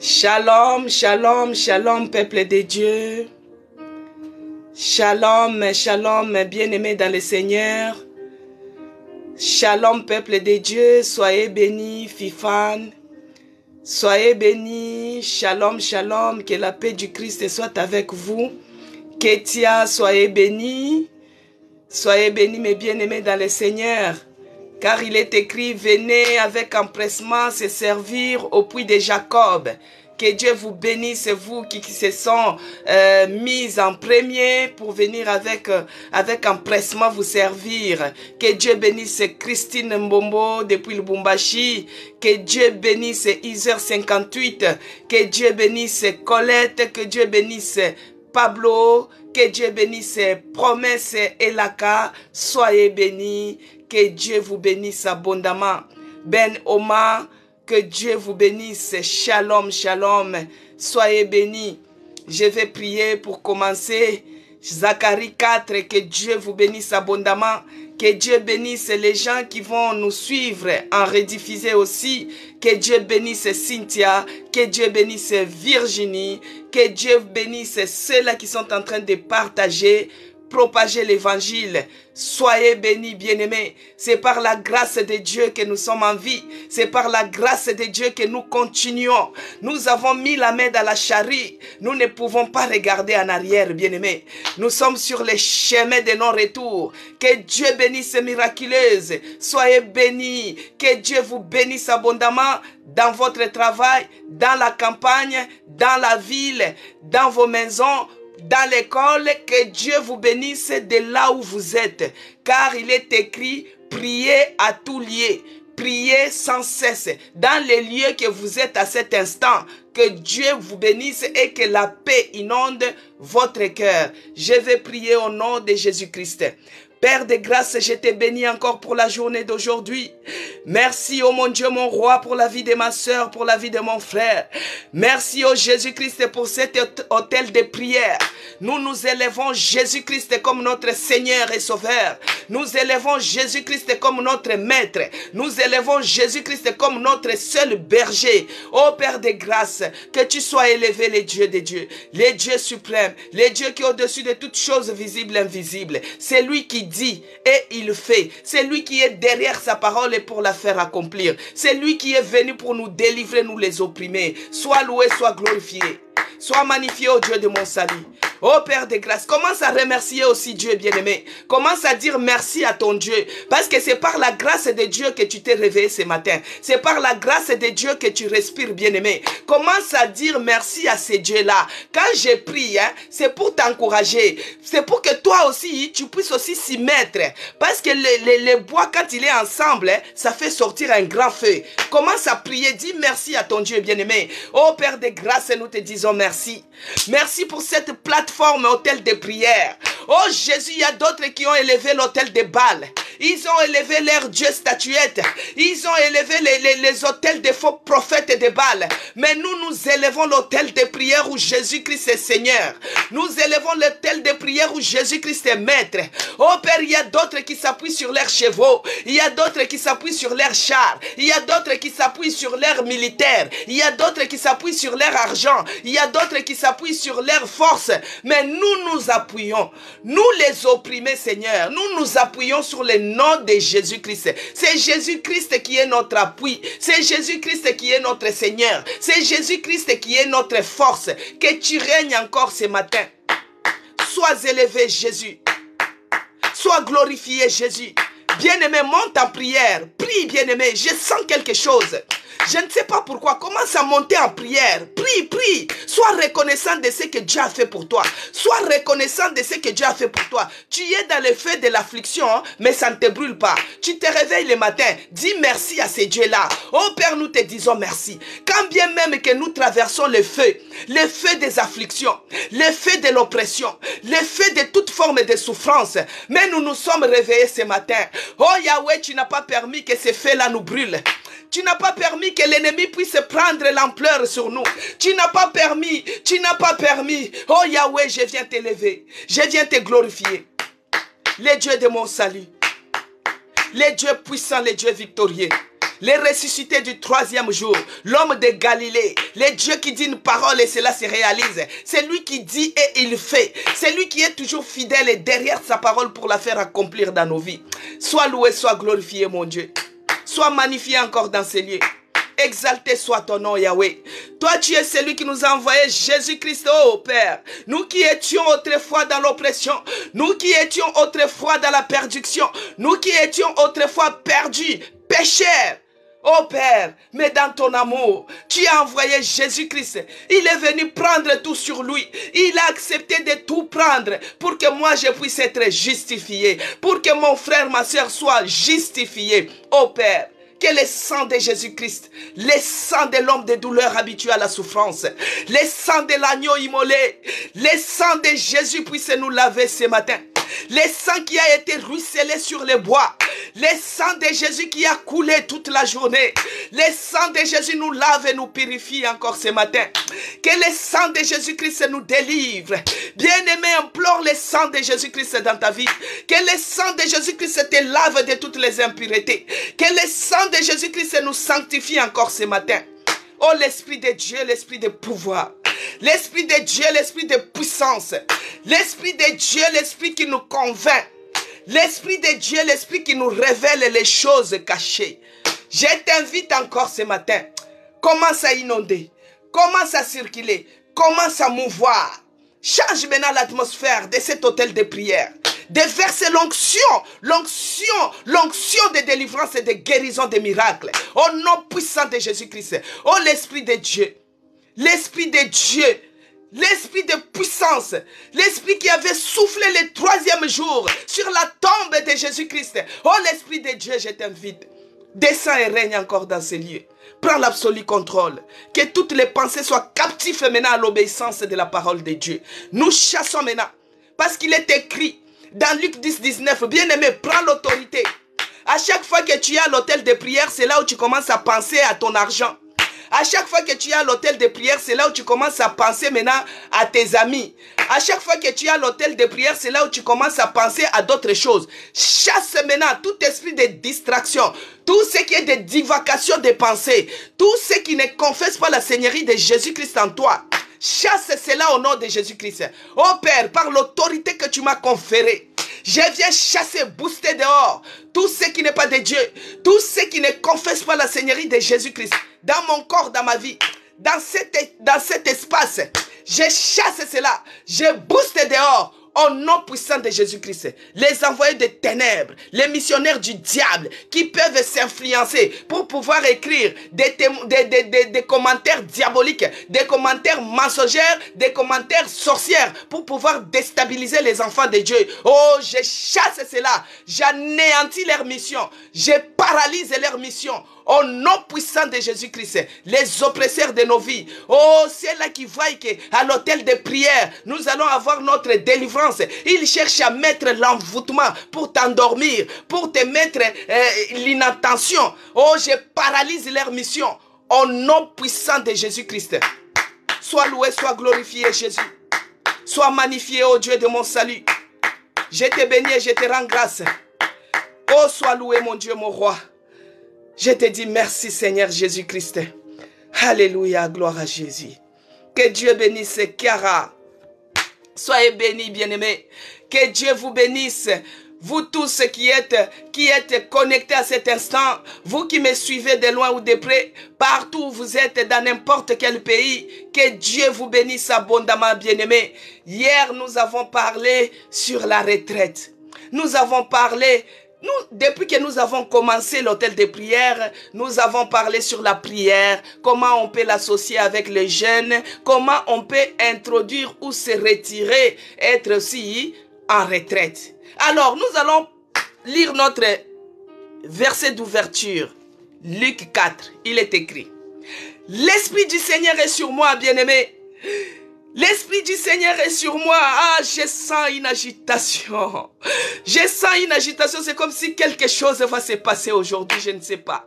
Shalom, shalom, shalom, peuple de Dieu. Shalom, shalom, bien-aimés dans le Seigneur. Shalom, peuple de Dieu. Soyez bénis, Fifan. Soyez bénis. Shalom, shalom. Que la paix du Christ soit avec vous. Ketia, soyez bénis. Soyez bénis, mes bien-aimés dans le Seigneur. Car il est écrit, venez avec empressement se servir au puits de Jacob. Que Dieu vous bénisse, vous qui se sont mis en premier pour venir avec empressement vous servir. Que Dieu bénisse Christine Mbombo depuis le Lubumbashi. Que Dieu bénisse Iser 58. Que Dieu bénisse Colette. Que Dieu bénisse Pablo. Que Dieu bénisse Promesse Elaka. Soyez bénis. Que Dieu vous bénisse abondamment. Ben Oma, que Dieu vous bénisse. Shalom, shalom. Soyez bénis. Je vais prier pour commencer. Zacharie 4, que Dieu vous bénisse abondamment. Que Dieu bénisse les gens qui vont nous suivre en rediffuser aussi. Que Dieu bénisse Cynthia. Que Dieu bénisse Virginie. Que Dieu bénisse ceux-là qui sont en train de partager, propager l'évangile. Soyez bénis, bien-aimés. C'est par la grâce de Dieu que nous sommes en vie. C'est par la grâce de Dieu que nous continuons. Nous avons mis la main dans la charrue. Nous ne pouvons pas regarder en arrière, bien-aimés. Nous sommes sur les chemins de non-retour. Que Dieu bénisse miraculeuse. Soyez bénis. Que Dieu vous bénisse abondamment dans votre travail, dans la campagne, dans la ville, dans vos maisons, dans l'école. Que Dieu vous bénisse de là où vous êtes. Car il est écrit, priez à tout lieu. Priez sans cesse. Dans les lieux que vous êtes à cet instant. Que Dieu vous bénisse et que la paix inonde votre cœur. Je vais prier au nom de Jésus-Christ. Père de grâce, je te bénis encore pour la journée d'aujourd'hui. Merci, oh mon Dieu, mon roi, pour la vie de ma soeur, pour la vie de mon frère. Merci, oh Jésus-Christ, pour cet autel de prière. Nous nous élevons Jésus-Christ comme notre Seigneur et Sauveur. Nous élevons Jésus-Christ comme notre Maître. Nous élevons Jésus-Christ comme notre seul berger. Oh Père de grâce, que tu sois élevé, les dieux des dieux, les dieux suprêmes, les dieux qui est au-dessus de toutes choses visibles et invisibles. C'est lui qui dit et il fait. C'est lui qui est derrière sa parole et pour la faire accomplir. C'est lui qui est venu pour nous délivrer, nous les opprimés. Sois loué, sois glorifié. Sois magnifié, ô Dieu de mon salut. Ô Père de grâce, commence à remercier aussi Dieu bien-aimé. Commence à dire merci à ton Dieu. Parce que c'est par la grâce de Dieu que tu t'es réveillé ce matin. C'est par la grâce de Dieu que tu respires bien-aimé. Commence à dire merci à ces dieux-là. Quand je prie, c'est pour t'encourager. C'est pour que toi aussi, tu puisses aussi s'y mettre. Parce que les bois, quand il est ensemble, ça fait sortir un grand feu. Commence à prier, dis merci à ton Dieu bien-aimé. Ô Père de grâce, nous te disons merci. Merci pour cette plateforme hôtel de prière. Oh Jésus, il y a d'autres qui ont élevé l'hôtel de Baal. Ils ont élevé leurs dieux statuettes. Ils ont élevé les hôtels des faux prophètes de Baal. Mais nous élevons l'hôtel de prière où Jésus-Christ est Seigneur. Nous élevons l'hôtel de prière où Jésus-Christ est Maître. Oh Père, il y a d'autres qui s'appuient sur leurs chevaux. Il y a d'autres qui s'appuient sur leurs chars. Il y a d'autres qui s'appuient sur leurs militaires. Il y a d'autres qui s'appuient sur leur argent. Il y a d'autres qui s'appuient sur leurs forces. Mais nous appuyons. Nous les opprimés, Seigneur. Nous appuyons sur le nom de Jésus-Christ. C'est Jésus-Christ qui est notre appui. C'est Jésus-Christ qui est notre Seigneur. C'est Jésus-Christ qui est notre force. Que tu règnes encore ce matin. Sois élevé, Jésus. Sois glorifié, Jésus. Bien-aimé, monte en prière. Prie, bien-aimé. Je sens quelque chose. Je ne sais pas pourquoi. Commence à monter en prière. Prie, prie. Sois reconnaissant de ce que Dieu a fait pour toi. Sois reconnaissant de ce que Dieu a fait pour toi. Tu es dans le feu de l'affliction, mais ça ne te brûle pas. Tu te réveilles le matin. Dis merci à ces dieux-là. Oh Père, nous te disons merci. Quand bien même que nous traversons le feu des afflictions, le feu de l'oppression, le feu de toute forme de souffrance, mais nous nous sommes réveillés ce matin. Oh Yahweh, tu n'as pas permis que ces feux-là nous brûlent. Tu n'as pas permis que l'ennemi puisse prendre l'ampleur sur nous. Tu n'as pas permis. Oh Yahweh, je viens t'élever. Je viens te glorifier. Les dieux de mon salut. Les dieux puissants, les dieux victorieux. les ressuscités du troisième jour, l'homme de Galilée, le Dieu qui dit une parole et cela se réalise. C'est lui qui dit et il fait. C'est lui qui est toujours fidèle et derrière sa parole pour la faire accomplir dans nos vies. Sois loué, sois glorifié, mon Dieu. Sois magnifié encore dans ces lieux. Exalté soit ton nom, Yahweh. Toi, tu es celui qui nous a envoyé Jésus-Christ, oh Père. Nous qui étions autrefois dans l'oppression, nous qui étions autrefois dans la perdition, nous qui étions autrefois perdus, pécheurs. Oh Père, mais dans ton amour, tu as envoyé Jésus-Christ. Il est venu prendre tout sur lui. Il a accepté de tout prendre pour que moi je puisse être justifié, pour que mon frère, ma soeur soient justifiés. Oh Père, que le sang de Jésus-Christ, le sang de l'homme de douleur habitué à la souffrance, le sang de l'agneau immolé, le sang de Jésus puisse nous laver ce matin. Le sang qui a été ruisselé sur les bois, le sang de Jésus qui a coulé toute la journée, le sang de Jésus nous lave et nous purifie encore ce matin. Que le sang de Jésus-Christ nous délivre. Bien-aimé, implore le sang de Jésus-Christ dans ta vie. Que le sang de Jésus-Christ te lave de toutes les impuretés. Que le sang de Jésus-Christ nous sanctifie encore ce matin. Oh, l'Esprit de Dieu, l'Esprit de pouvoir. L'Esprit de Dieu, l'Esprit de puissance. L'Esprit de Dieu, l'Esprit qui nous convainc. L'Esprit de Dieu, l'Esprit qui nous révèle les choses cachées. Je t'invite encore ce matin. Commence à inonder. Commence à circuler. Commence à mouvoir. Change maintenant l'atmosphère de cet hôtel de prière. Déverser l'onction de délivrance et de guérison des miracles. Au nom puissant de Jésus-Christ. Oh, l'Esprit de Dieu. L'Esprit de Dieu. L'Esprit de puissance. L'Esprit qui avait soufflé le troisième jour sur la tombe de Jésus-Christ. Oh, l'Esprit de Dieu, je t'invite. Descends et règne encore dans ces lieux. Prends l'absolu contrôle. Que toutes les pensées soient captives maintenant à l'obéissance de la parole de Dieu. Nous chassons maintenant. Parce qu'il est écrit dans Luc 10, 19. Bien-aimé, prends l'autorité. À chaque fois que tu es à l'hôtel de prière, c'est là où tu commences à penser à ton argent. À chaque fois que tu es à l'hôtel de prière, c'est là où tu commences à penser maintenant à tes amis. À chaque fois que tu es à l'hôtel de prière, c'est là où tu commences à penser à d'autres choses. Chasse maintenant tout esprit de distraction, tout ce qui est de divacation de pensée, tout ce qui ne confesse pas la Seigneurie de Jésus-Christ en toi. Chasse cela au nom de Jésus-Christ. Oh Père, par l'autorité que tu m'as conférée, je viens chasser, booster dehors tout ce qui n'est pas de Dieu, tout ce qui ne confesse pas la Seigneurie de Jésus-Christ dans mon corps, dans ma vie, dans cet espace. Je chasse cela, je booste dehors au nom puissant de Jésus-Christ. Les envoyés des ténèbres, les missionnaires du diable qui peuvent s'influencer pour pouvoir écrire des commentaires diaboliques, des commentaires mensongers, des commentaires sorcières pour pouvoir déstabiliser les enfants de Dieu. Oh, je chasse cela, j'anéantis leur mission, je paralyse leur mission. Au nom puissant de Jésus-Christ, les oppresseurs de nos vies. Oh, c'est là qui voient qu'à l'hôtel de prière, nous allons avoir notre délivrance. Ils cherchent à mettre l'envoûtement pour t'endormir, pour te mettre l'inattention. Oh, je paralyse leur mission. Au nom puissant de Jésus-Christ. Sois loué, sois glorifié, Jésus. Sois magnifié, ô Dieu de mon salut. Je te bénis et je te rends grâce. Oh, sois loué, mon Dieu, mon roi. Je te dis merci Seigneur Jésus-Christ. Alléluia, gloire à Jésus. Que Dieu bénisse Chiara. Soyez bénis, bien-aimés. Que Dieu vous bénisse. Vous tous qui êtes connectés à cet instant, vous qui me suivez de loin ou de près, partout où vous êtes, dans n'importe quel pays, que Dieu vous bénisse abondamment, bien-aimés. Hier, nous avons parlé sur la retraite. Nous avons parlé... depuis que nous avons commencé l'hôtel de prière, nous avons parlé sur la prière, comment on peut l'associer avec les jeunes, comment on peut introduire ou se retirer, être aussi en retraite. Alors, nous allons lire notre verset d'ouverture, Luc 4, il est écrit. L'Esprit du Seigneur est sur moi, bien-aimé. L'Esprit du Seigneur est sur moi. Ah, je sens une agitation. Je sens une agitation. C'est comme si quelque chose va se passer aujourd'hui. Je ne sais pas.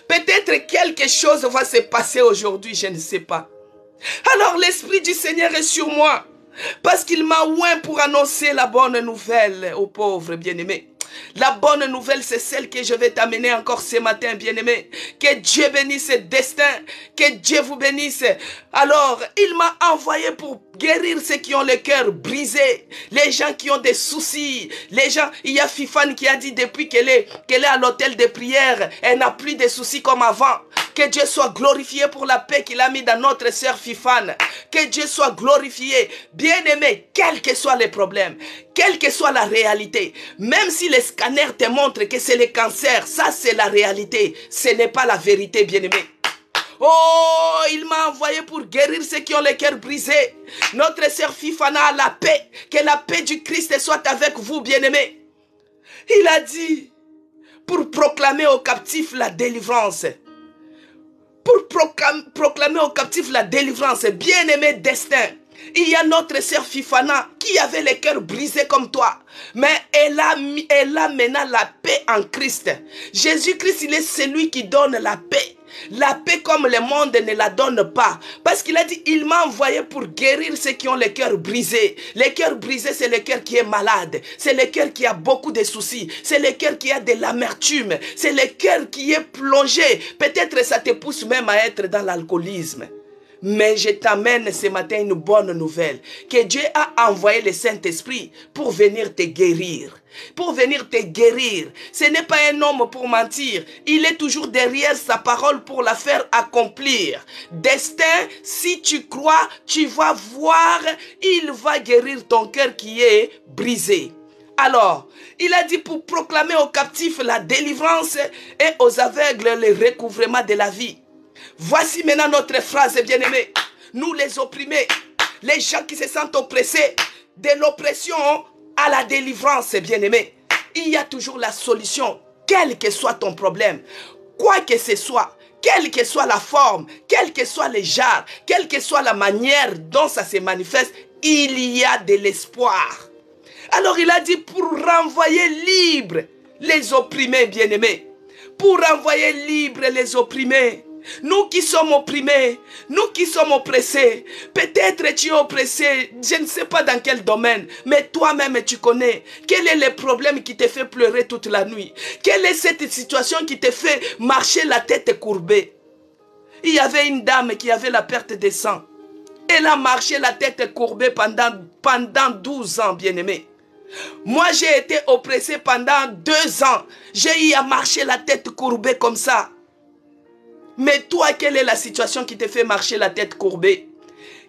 Peut-être quelque chose va se passer aujourd'hui. Je ne sais pas. Alors l'Esprit du Seigneur est sur moi. Parce qu'il m'a oint pour annoncer la bonne nouvelle aux pauvres bien-aimés. La bonne nouvelle, c'est celle que je vais t'amener encore ce matin, bien-aimé. Que Dieu bénisse ce destin. Que Dieu vous bénisse. Alors, il m'a envoyé pour guérir ceux qui ont le cœur brisé. Les gens qui ont des soucis. Les gens, il y a Fifane qui a dit depuis qu'elle est à l'hôtel de prière, elle n'a plus de soucis comme avant. Que Dieu soit glorifié pour la paix qu'il a mis dans notre sœur Fifane. Que Dieu soit glorifié. Bien-aimé, quels que soient les problèmes, quelle que soit la réalité, même si les scanners te montrent que c'est le cancer, ça c'est la réalité. Ce n'est pas la vérité, bien-aimé. Oh, il m'a envoyé pour guérir ceux qui ont le cœur brisé. Notre sœur Fifana a la paix. Que la paix du Christ soit avec vous, bien-aimé. Il a dit, pour proclamer aux captifs la délivrance. Pour proclamer aux captifs la délivrance, bien-aimé destin. Il y a notre sœur Fifana qui avait le cœur brisé comme toi. Mais elle a maintenant la paix en Christ. Jésus-Christ, il est celui qui donne la paix. La paix comme le monde ne la donne pas. Parce qu'il a dit, il m'a envoyé pour guérir ceux qui ont le cœur brisé. Le cœur brisé, c'est le cœur qui est malade. C'est le cœur qui a beaucoup de soucis. C'est le cœur qui a de l'amertume. C'est le cœur qui est plongé. Peut-être ça te pousse même à être dans l'alcoolisme. Mais je t'amène ce matin une bonne nouvelle. Que Dieu a envoyé le Saint-Esprit pour venir te guérir. Pour venir te guérir. Ce n'est pas un homme pour mentir. Il est toujours derrière sa parole pour la faire accomplir. Destin, si tu crois, tu vas voir, il va guérir ton cœur qui est brisé. Alors, il a dit pour proclamer aux captifs la délivrance et aux aveugles le recouvrement de la vie. Voici maintenant notre phrase, bien-aimés. Nous les opprimés, les gens qui se sentent oppressés, de l'oppression à la délivrance, bien-aimés. Il y a toujours la solution, quel que soit ton problème, quoi que ce soit, quelle que soit la forme, quel que soit le genre, quelle que soit la manière dont ça se manifeste, il y a de l'espoir. Alors il a dit pour renvoyer libres les opprimés, bien-aimés. Pour renvoyer libres les opprimés. Nous qui sommes opprimés, nous qui sommes oppressés, peut-être tu es oppressé, je ne sais pas dans quel domaine, mais toi-même tu connais. Quel est le problème qui te fait pleurer toute la nuit? Quelle est cette situation qui te fait marcher la tête courbée? Il y avait une dame qui avait la perte de sang. Elle a marché la tête courbée pendant 12 ans, bien-aimé. Moi, j'ai été oppressé pendant 2 ans. J'ai eu à marcher la tête courbée comme ça. Mais toi, quelle est la situation qui te fait marcher la tête courbée?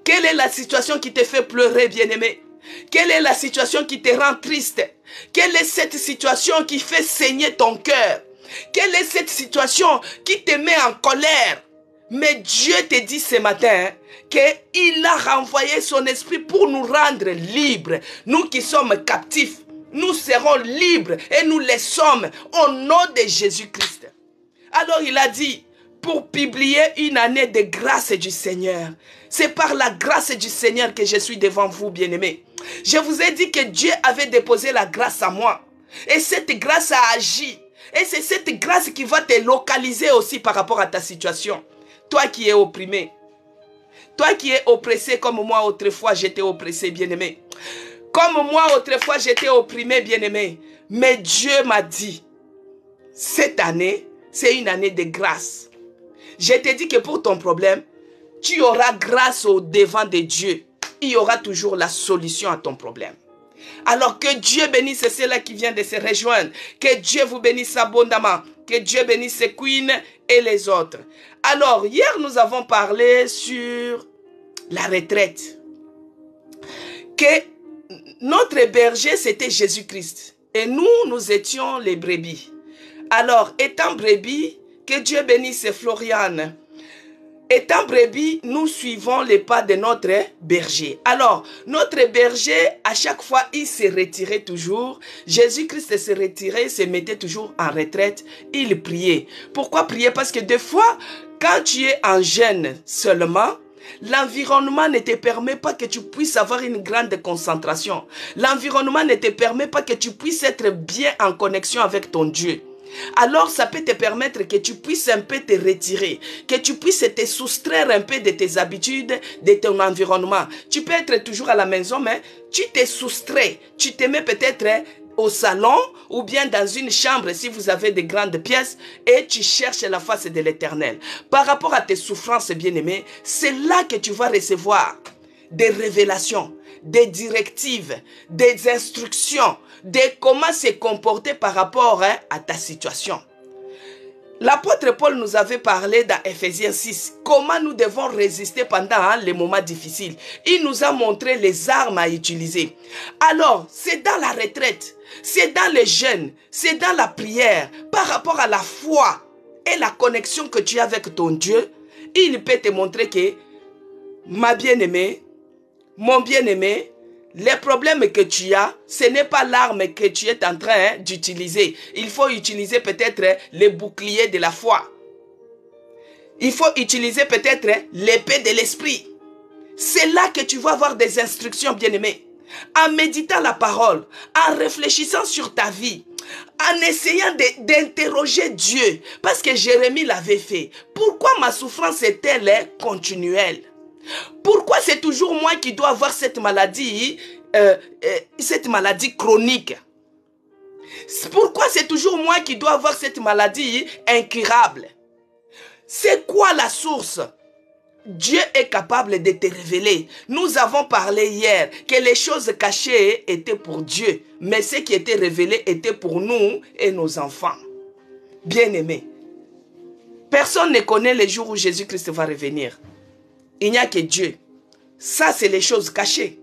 Quelle est la situation qui te fait pleurer, bien-aimé? Quelle est la situation qui te rend triste? Quelle est cette situation qui fait saigner ton cœur? Quelle est cette situation qui te met en colère? Mais Dieu te dit ce matin qu'il a renvoyé son esprit pour nous rendre libres. Nous qui sommes captifs, nous serons libres et nous le sommes au nom de Jésus-Christ. Alors il a dit, pour publier une année de grâce du Seigneur. C'est par la grâce du Seigneur que je suis devant vous, bien-aimés. Je vous ai dit que Dieu avait déposé la grâce à moi. Et cette grâce a agi. Et c'est cette grâce qui va te localiser aussi par rapport à ta situation. Toi qui es opprimé. Toi qui es oppressé comme moi autrefois j'étais oppressé, bien-aimé. Comme moi autrefois j'étais opprimé, bien-aimé. Mais Dieu m'a dit, cette année, c'est une année de grâce. Je te dis que pour ton problème, tu auras grâce au devant de Dieu. Il y aura toujours la solution à ton problème. Alors que Dieu bénisse ceux-là qui viennent de se rejoindre. Que Dieu vous bénisse abondamment. Que Dieu bénisse Queen et les autres. Alors, hier nous avons parlé sur la retraite. Que notre berger c'était Jésus-Christ. Et nous étions les brebis. Alors, étant brebis, que Dieu bénisse Floriane. Étant brebis, nous suivons les pas de notre berger. Alors, notre berger, à chaque fois, il se retirait toujours. Jésus-Christ se retirait, se mettait toujours en retraite. Il priait. Pourquoi prier? Parce que des fois, quand tu es en jeûne seulement, l'environnement ne te permet pas que tu puisses avoir une grande concentration. L'environnement ne te permet pas que tu puisses être bien en connexion avec ton Dieu. Alors ça peut te permettre que tu puisses un peu te retirer, que tu puisses te soustraire un peu de tes habitudes, de ton environnement. Tu peux être toujours à la maison, mais tu te soustrais, tu te mets peut-être au salon ou bien dans une chambre si vous avez de grandes pièces et tu cherches la face de l'Éternel. Par rapport à tes souffrances, bien-aimé, c'est là que tu vas recevoir des révélations, des directives, des instructions, de comment se comporter par rapport à ta situation. L'apôtre Paul nous avait parlé dans Ephésiens 6, comment nous devons résister pendant les moments difficiles. Il nous a montré les armes à utiliser. Alors, c'est dans la retraite, c'est dans le jeûne, c'est dans la prière, par rapport à la foi et la connexion que tu as avec ton Dieu, il peut te montrer que, ma bien-aimée, mon bien-aimé, les problèmes que tu as, ce n'est pas l'arme que tu es en train d'utiliser. Il faut utiliser peut-être le bouclier de la foi. Il faut utiliser peut-être l'épée de l'esprit. C'est là que tu vas avoir des instructions, bien-aimé. En méditant la parole, en réfléchissant sur ta vie, en essayant d'interroger Dieu. Parce que Jérémie l'avait fait. Pourquoi ma souffrance est-elle continuelle? Pourquoi c'est toujours moi qui dois avoir cette maladie chronique? Pourquoi c'est toujours moi qui dois avoir cette maladie incurable? C'est quoi la source? Dieu est capable de te révéler. Nous avons parlé hier que les choses cachées étaient pour Dieu, mais ce qui était révélé était pour nous et nos enfants. Bien-aimés, personne ne connaît le jour où Jésus-Christ va revenir. Il n'y a que Dieu. Ça, c'est les choses cachées.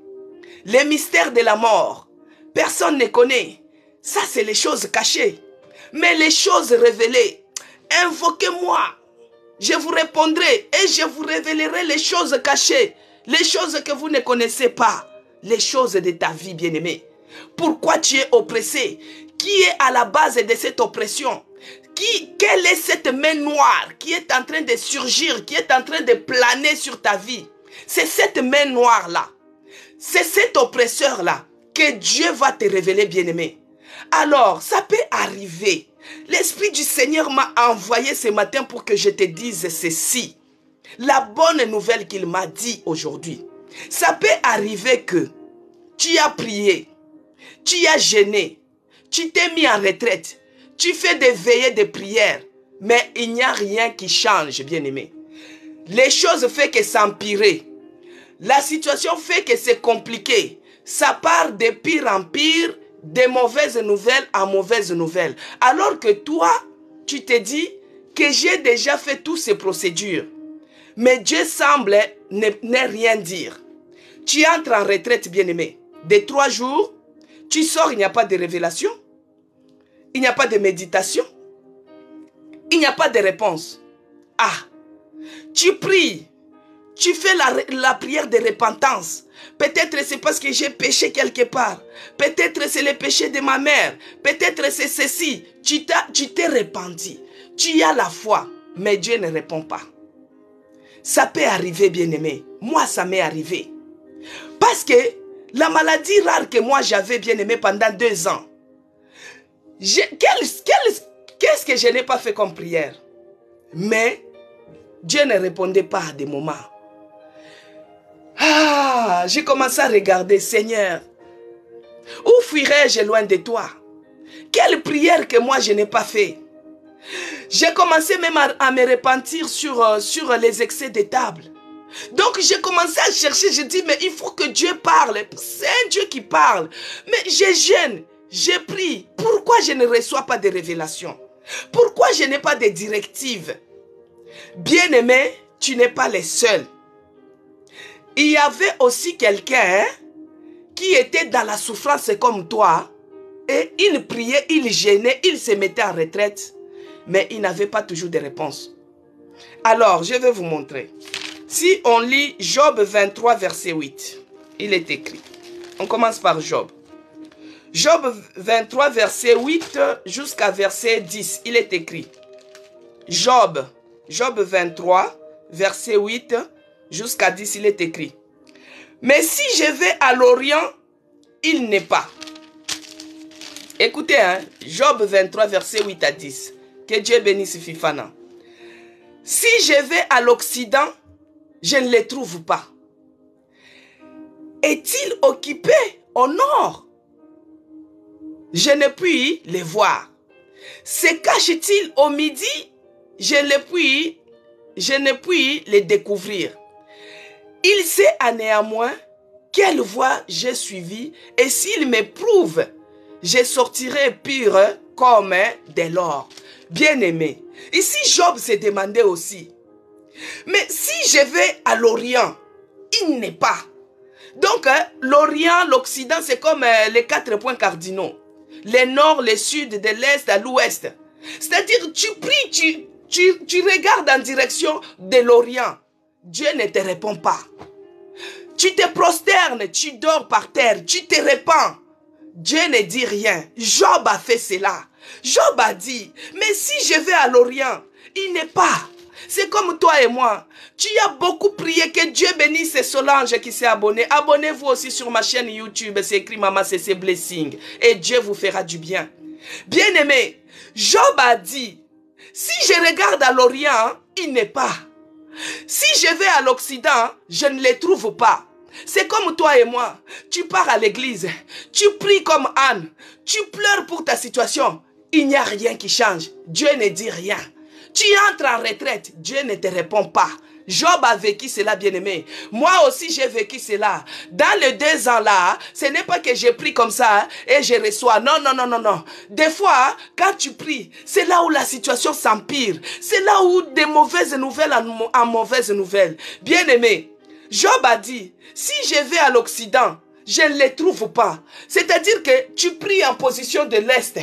Les mystères de la mort, personne ne connaît. Ça, c'est les choses cachées. Mais les choses révélées, invoquez-moi. Je vous répondrai et je vous révélerai les choses cachées. Les choses que vous ne connaissez pas. Les choses de ta vie, bien-aimée. Pourquoi tu es oppressé? Qui est à la base de cette oppression? Quelle est cette main noire qui est en train de surgir, qui est en train de planer sur ta vie? C'est cette main noire-là. C'est cet oppresseur-là que Dieu va te révéler, bien-aimé. Alors, ça peut arriver. L'Esprit du Seigneur m'a envoyé ce matin pour que je te dise ceci. La bonne nouvelle qu'il m'a dit aujourd'hui. Ça peut arriver que tu as prié, tu as jeûné, tu t'es mis en retraite. Tu fais des veillées de prière, mais il n'y a rien qui change, bien-aimé. Les choses font que s'empirer. La situation fait que c'est compliqué. Ça part de pire en pire, de mauvaises nouvelles en mauvaises nouvelles. Alors que toi, tu te dis que j'ai déjà fait toutes ces procédures. Mais Dieu semble ne rien dire. Tu entres en retraite, bien-aimé. De 3 jours, tu sors, il n'y a pas de révélation. Il n'y a pas de méditation. Il n'y a pas de réponse. Ah, tu pries. Tu fais la prière de repentance. Peut-être c'est parce que j'ai péché quelque part. Peut-être c'est le péché de ma mère. Peut-être c'est ceci. Tu t'es repenti. Tu as la foi. Mais Dieu ne répond pas. Ça peut arriver, bien-aimé. Moi, ça m'est arrivé. Parce que la maladie rare que moi j'avais, bien-aimé, pendant 2 ans, qu'est-ce que je n'ai pas fait comme prière? Mais Dieu ne répondait pas à des moments. Ah, j'ai commencé à regarder, Seigneur, où fuirais-je loin de toi? Quelle prière que moi je n'ai pas fait? J'ai commencé même à me repentir sur les excès de table. Donc j'ai commencé à chercher, je dis mais il faut que Dieu parle. C'est un Dieu qui parle. Mais je jeûne, je prie. Pourquoi je ne reçois pas de révélation? Pourquoi je n'ai pas de directive? Bien-aimé, tu n'es pas le seul. Il y avait aussi quelqu'un qui était dans la souffrance comme toi. Et il priait, il jeûnait, il se mettait en retraite. Mais il n'avait pas toujours de réponse. Alors, je vais vous montrer. Si on lit Job 23, verset 8, il est écrit. On commence par Job. Job 23, verset 8 jusqu'à verset 10, il est écrit. Job 23, verset 8 jusqu'à 10, il est écrit. Mais si je vais à l'Orient, il n'est pas. Écoutez, hein, Job 23, verset 8 à 10. Que Dieu bénisse Fifana. Si je vais à l'Occident, je ne les trouve pas. Est-il occupé au nord? je ne puis les voir. Se cache-t-il au midi, je ne puis les découvrir. Il sait à néanmoins quelle voie j'ai suivie, et s'il m'éprouve, je sortirai pur comme de l'or. Bien-aimé, ici Job s'est demandé aussi, mais si je vais à l'Orient, il n'est pas. Donc, l'Orient, l'Occident, c'est comme les 4 points cardinaux. Le nord, le sud, de l'est à l'ouest. C'est-à-dire, tu pries, tu regardes en direction de l'Orient. Dieu ne te répond pas. Tu te prosternes, tu dors par terre, tu te répands. Dieu ne dit rien. Job a fait cela. Job a dit, mais si je vais à l'Orient, il n'est pas. C'est comme toi et moi. Tu as beaucoup prié, que Dieu bénisse Solange qui s'est abonné. Abonnez-vous aussi sur ma chaîne YouTube. C'est écrit Maman CC Blessing. Et Dieu vous fera du bien. Bien-aimé, Job a dit, si je regarde à l'Orient, il n'est pas. Si je vais à l'Occident, je ne les trouve pas. C'est comme toi et moi. Tu pars à l'église. Tu pries comme Anne. Tu pleures pour ta situation. Il n'y a rien qui change. Dieu ne dit rien. Tu entres en retraite. Dieu ne te répond pas. Job a vécu cela, bien-aimé. Moi aussi, j'ai vécu cela. Dans les 2 ans là, ce n'est pas que j'ai pris comme ça et je reçois. Non, non, non, non, non. Des fois, quand tu pries, c'est là où la situation s'empire. C'est là où des mauvaises nouvelles en mauvaises nouvelles. Bien-aimé, Job a dit, si je vais à l'Occident, je ne les trouve pas. C'est-à-dire que tu pries en position de l'Est.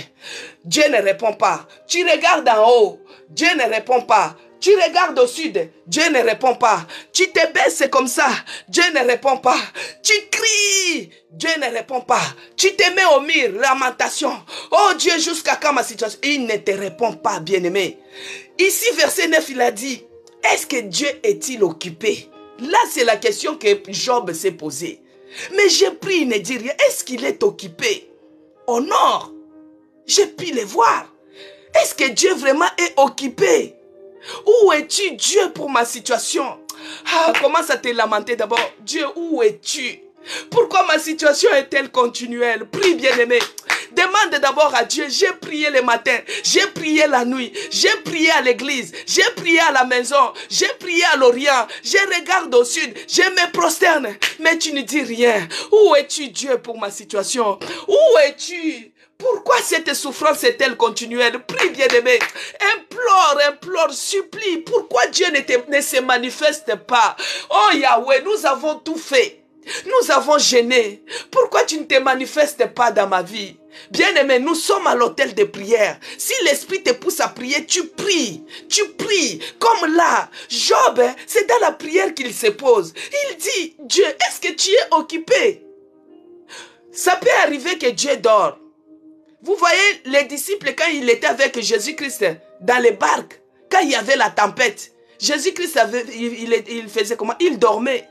Dieu ne répond pas. Tu regardes en haut. Dieu ne répond pas. Tu regardes au sud, Dieu ne répond pas. Tu te baisses comme ça, Dieu ne répond pas. Tu cries, Dieu ne répond pas. Tu te mets au mur, lamentation. Oh Dieu, jusqu'à quand ma situation? Il ne te répond pas, bien-aimé. Ici, verset 9, il a dit, est-ce que Dieu est-il occupé? Là, c'est la question que Job s'est posée. Mais j'ai pris, il ne dit rien. Est-ce qu'il est occupé? Au nord, j'ai pu le voir. Est-ce que Dieu vraiment est occupé? Où es-tu, Dieu, pour ma situation? Commence à te lamenter d'abord. Dieu, où es-tu? Pourquoi ma situation est-elle continuelle? Prie, bien-aimé. Demande d'abord à Dieu. J'ai prié le matin, j'ai prié la nuit, j'ai prié à l'église, j'ai prié à la maison, j'ai prié à l'Orient, je regarde au sud, je me prosterne. Mais tu ne dis rien. Où es-tu, Dieu, pour ma situation? Où es-tu? Pourquoi cette souffrance est-elle continuelle? Prie, bien-aimé. Implore, supplie. Pourquoi Dieu ne se manifeste pas? Oh Yahweh, nous avons tout fait. Nous avons gêné. Pourquoi tu ne te manifestes pas dans ma vie? Bien-aimé, nous sommes à l'autel de prière. Si l'Esprit te pousse à prier, tu pries. Tu pries. Comme là, Job, c'est dans la prière qu'il se pose. Il dit, Dieu, est-ce que tu es occupé? Ça peut arriver que Dieu dort. Vous voyez les disciples quand il était avec Jésus-Christ dans les barques, quand il y avait la tempête, Jésus-Christ il faisait comment? Il dormait.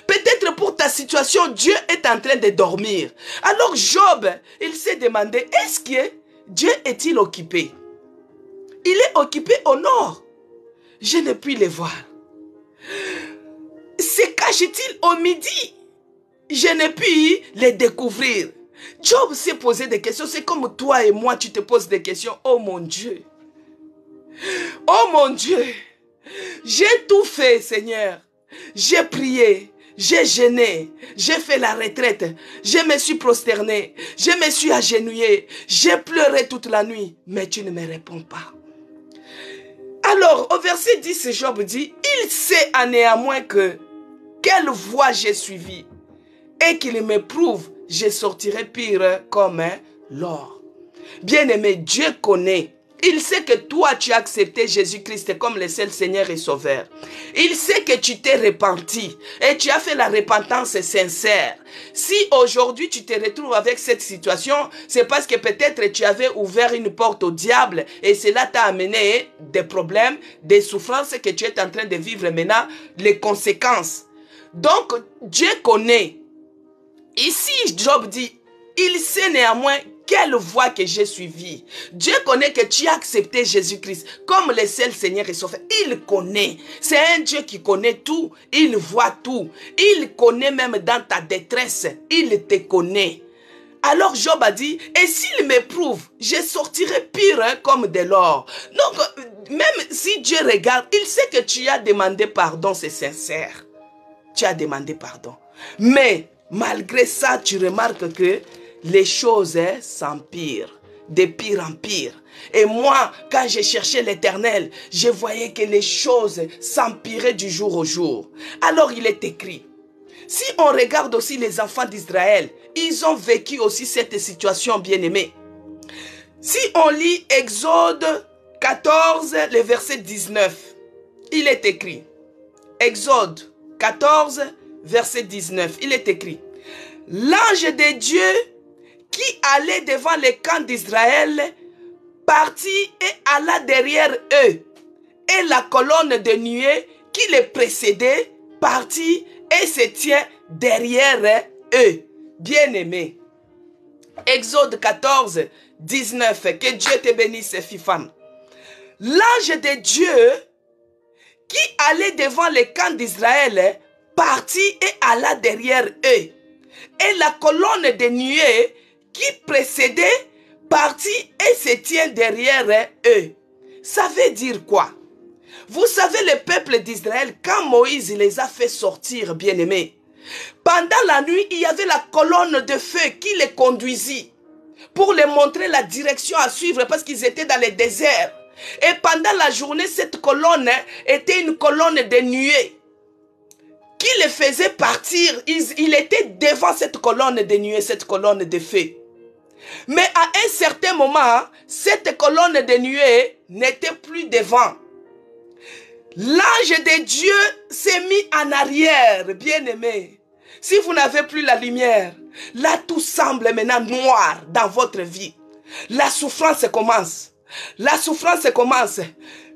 Peut-être pour ta situation, Dieu est en train de dormir. Alors Job, il s'est demandé, est-ce que Dieu est-il occupé? Il est occupé au nord. Je ne puis le voir. Se cache-t-il au midi? Je ne puis le découvrir. Job s'est posé des questions. C'est comme toi et moi, tu te poses des questions. Oh mon Dieu. Oh mon Dieu. J'ai tout fait, Seigneur. J'ai prié. J'ai jeûné. J'ai fait la retraite. Je me suis prosterné. Je me suis agenouillé. J'ai pleuré toute la nuit. Mais tu ne me réponds pas. Alors, au verset 10, Job dit, il sait à néanmoins que quelle voie j'ai suivie et qu'il me prouve, je sortirai pire comme l'or. Bien-aimé, Dieu connaît. Il sait que toi, tu as accepté Jésus-Christ comme le seul Seigneur et Sauveur. Il sait que tu t'es repenti et tu as fait la repentance sincère. Si aujourd'hui tu te retrouves avec cette situation, c'est parce que peut-être tu avais ouvert une porte au diable et cela t'a amené des problèmes, des souffrances que tu es en train de vivre maintenant, les conséquences. Donc, Dieu connaît. Ici, Job dit, il sait néanmoins quelle voie que j'ai suivie. Dieu connaît que tu as accepté Jésus-Christ comme le seul Seigneur et Sauveur. Il connaît. C'est un Dieu qui connaît tout. Il voit tout. Il connaît même dans ta détresse. Il te connaît. Alors Job a dit, et s'il m'éprouve, je sortirai pire comme de l'or. Donc, même si Dieu regarde, il sait que tu as demandé pardon, c'est sincère. Tu as demandé pardon. Mais, malgré ça, tu remarques que les choses s'empirent, de pire en pire. Et moi, quand j'ai cherché l'Éternel, je voyais que les choses s'empiraient du jour au jour. Alors il est écrit, si on regarde aussi les enfants d'Israël, ils ont vécu aussi cette situation bien-aimée. Si on lit Exode 14, le verset 19, il est écrit, Exode 14, verset 19, il est écrit, l'ange de Dieu qui allait devant les camps d'Israël partit et alla derrière eux, et la colonne de nuée qui les précédait partit et se tient derrière eux. Bien-aimés, Exode 14, 19, que Dieu te bénisse, Fifan. L'ange de Dieu qui allait devant les camps d'Israël partit et alla derrière eux, et la colonne de nuée qui précédait partit et se tient derrière eux. Ça veut dire quoi? Vous savez, le peuple d'Israël, quand Moïse les a fait sortir, bien-aimés, pendant la nuit, il y avait la colonne de feu qui les conduisit pour les montrer la direction à suivre parce qu'ils étaient dans le désert. Et pendant la journée, cette colonne était une colonne de nuée qui les faisait partir. Il était devant cette colonne de nuée, cette colonne de feu. Mais à un certain moment, cette colonne de nuée n'était plus devant. L'ange de Dieu s'est mis en arrière, bien-aimé. Si vous n'avez plus la lumière, là tout semble maintenant noir dans votre vie. La souffrance commence. La souffrance commence.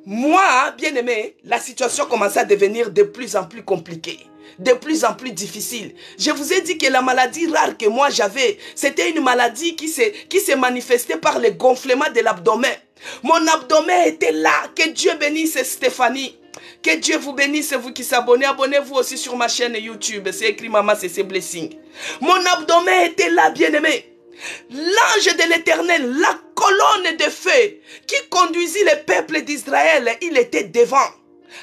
Moi, bien-aimé, la situation commence à devenir de plus en plus compliquée, de plus en plus difficile. Je vous ai dit que la maladie rare que moi j'avais, c'était une maladie qui s'est manifestée par le gonflement de l'abdomen. Mon abdomen était là. Que Dieu bénisse Stéphanie. Que Dieu vous bénisse, vous qui s'abonnez. Abonnez-vous aussi sur ma chaîne YouTube. C'est écrit Maman CC Blessing. Mon abdomen était là, bien-aimé. L'ange de l'Éternel, la colonne de feu qui conduisit le peuple d'Israël, il était devant.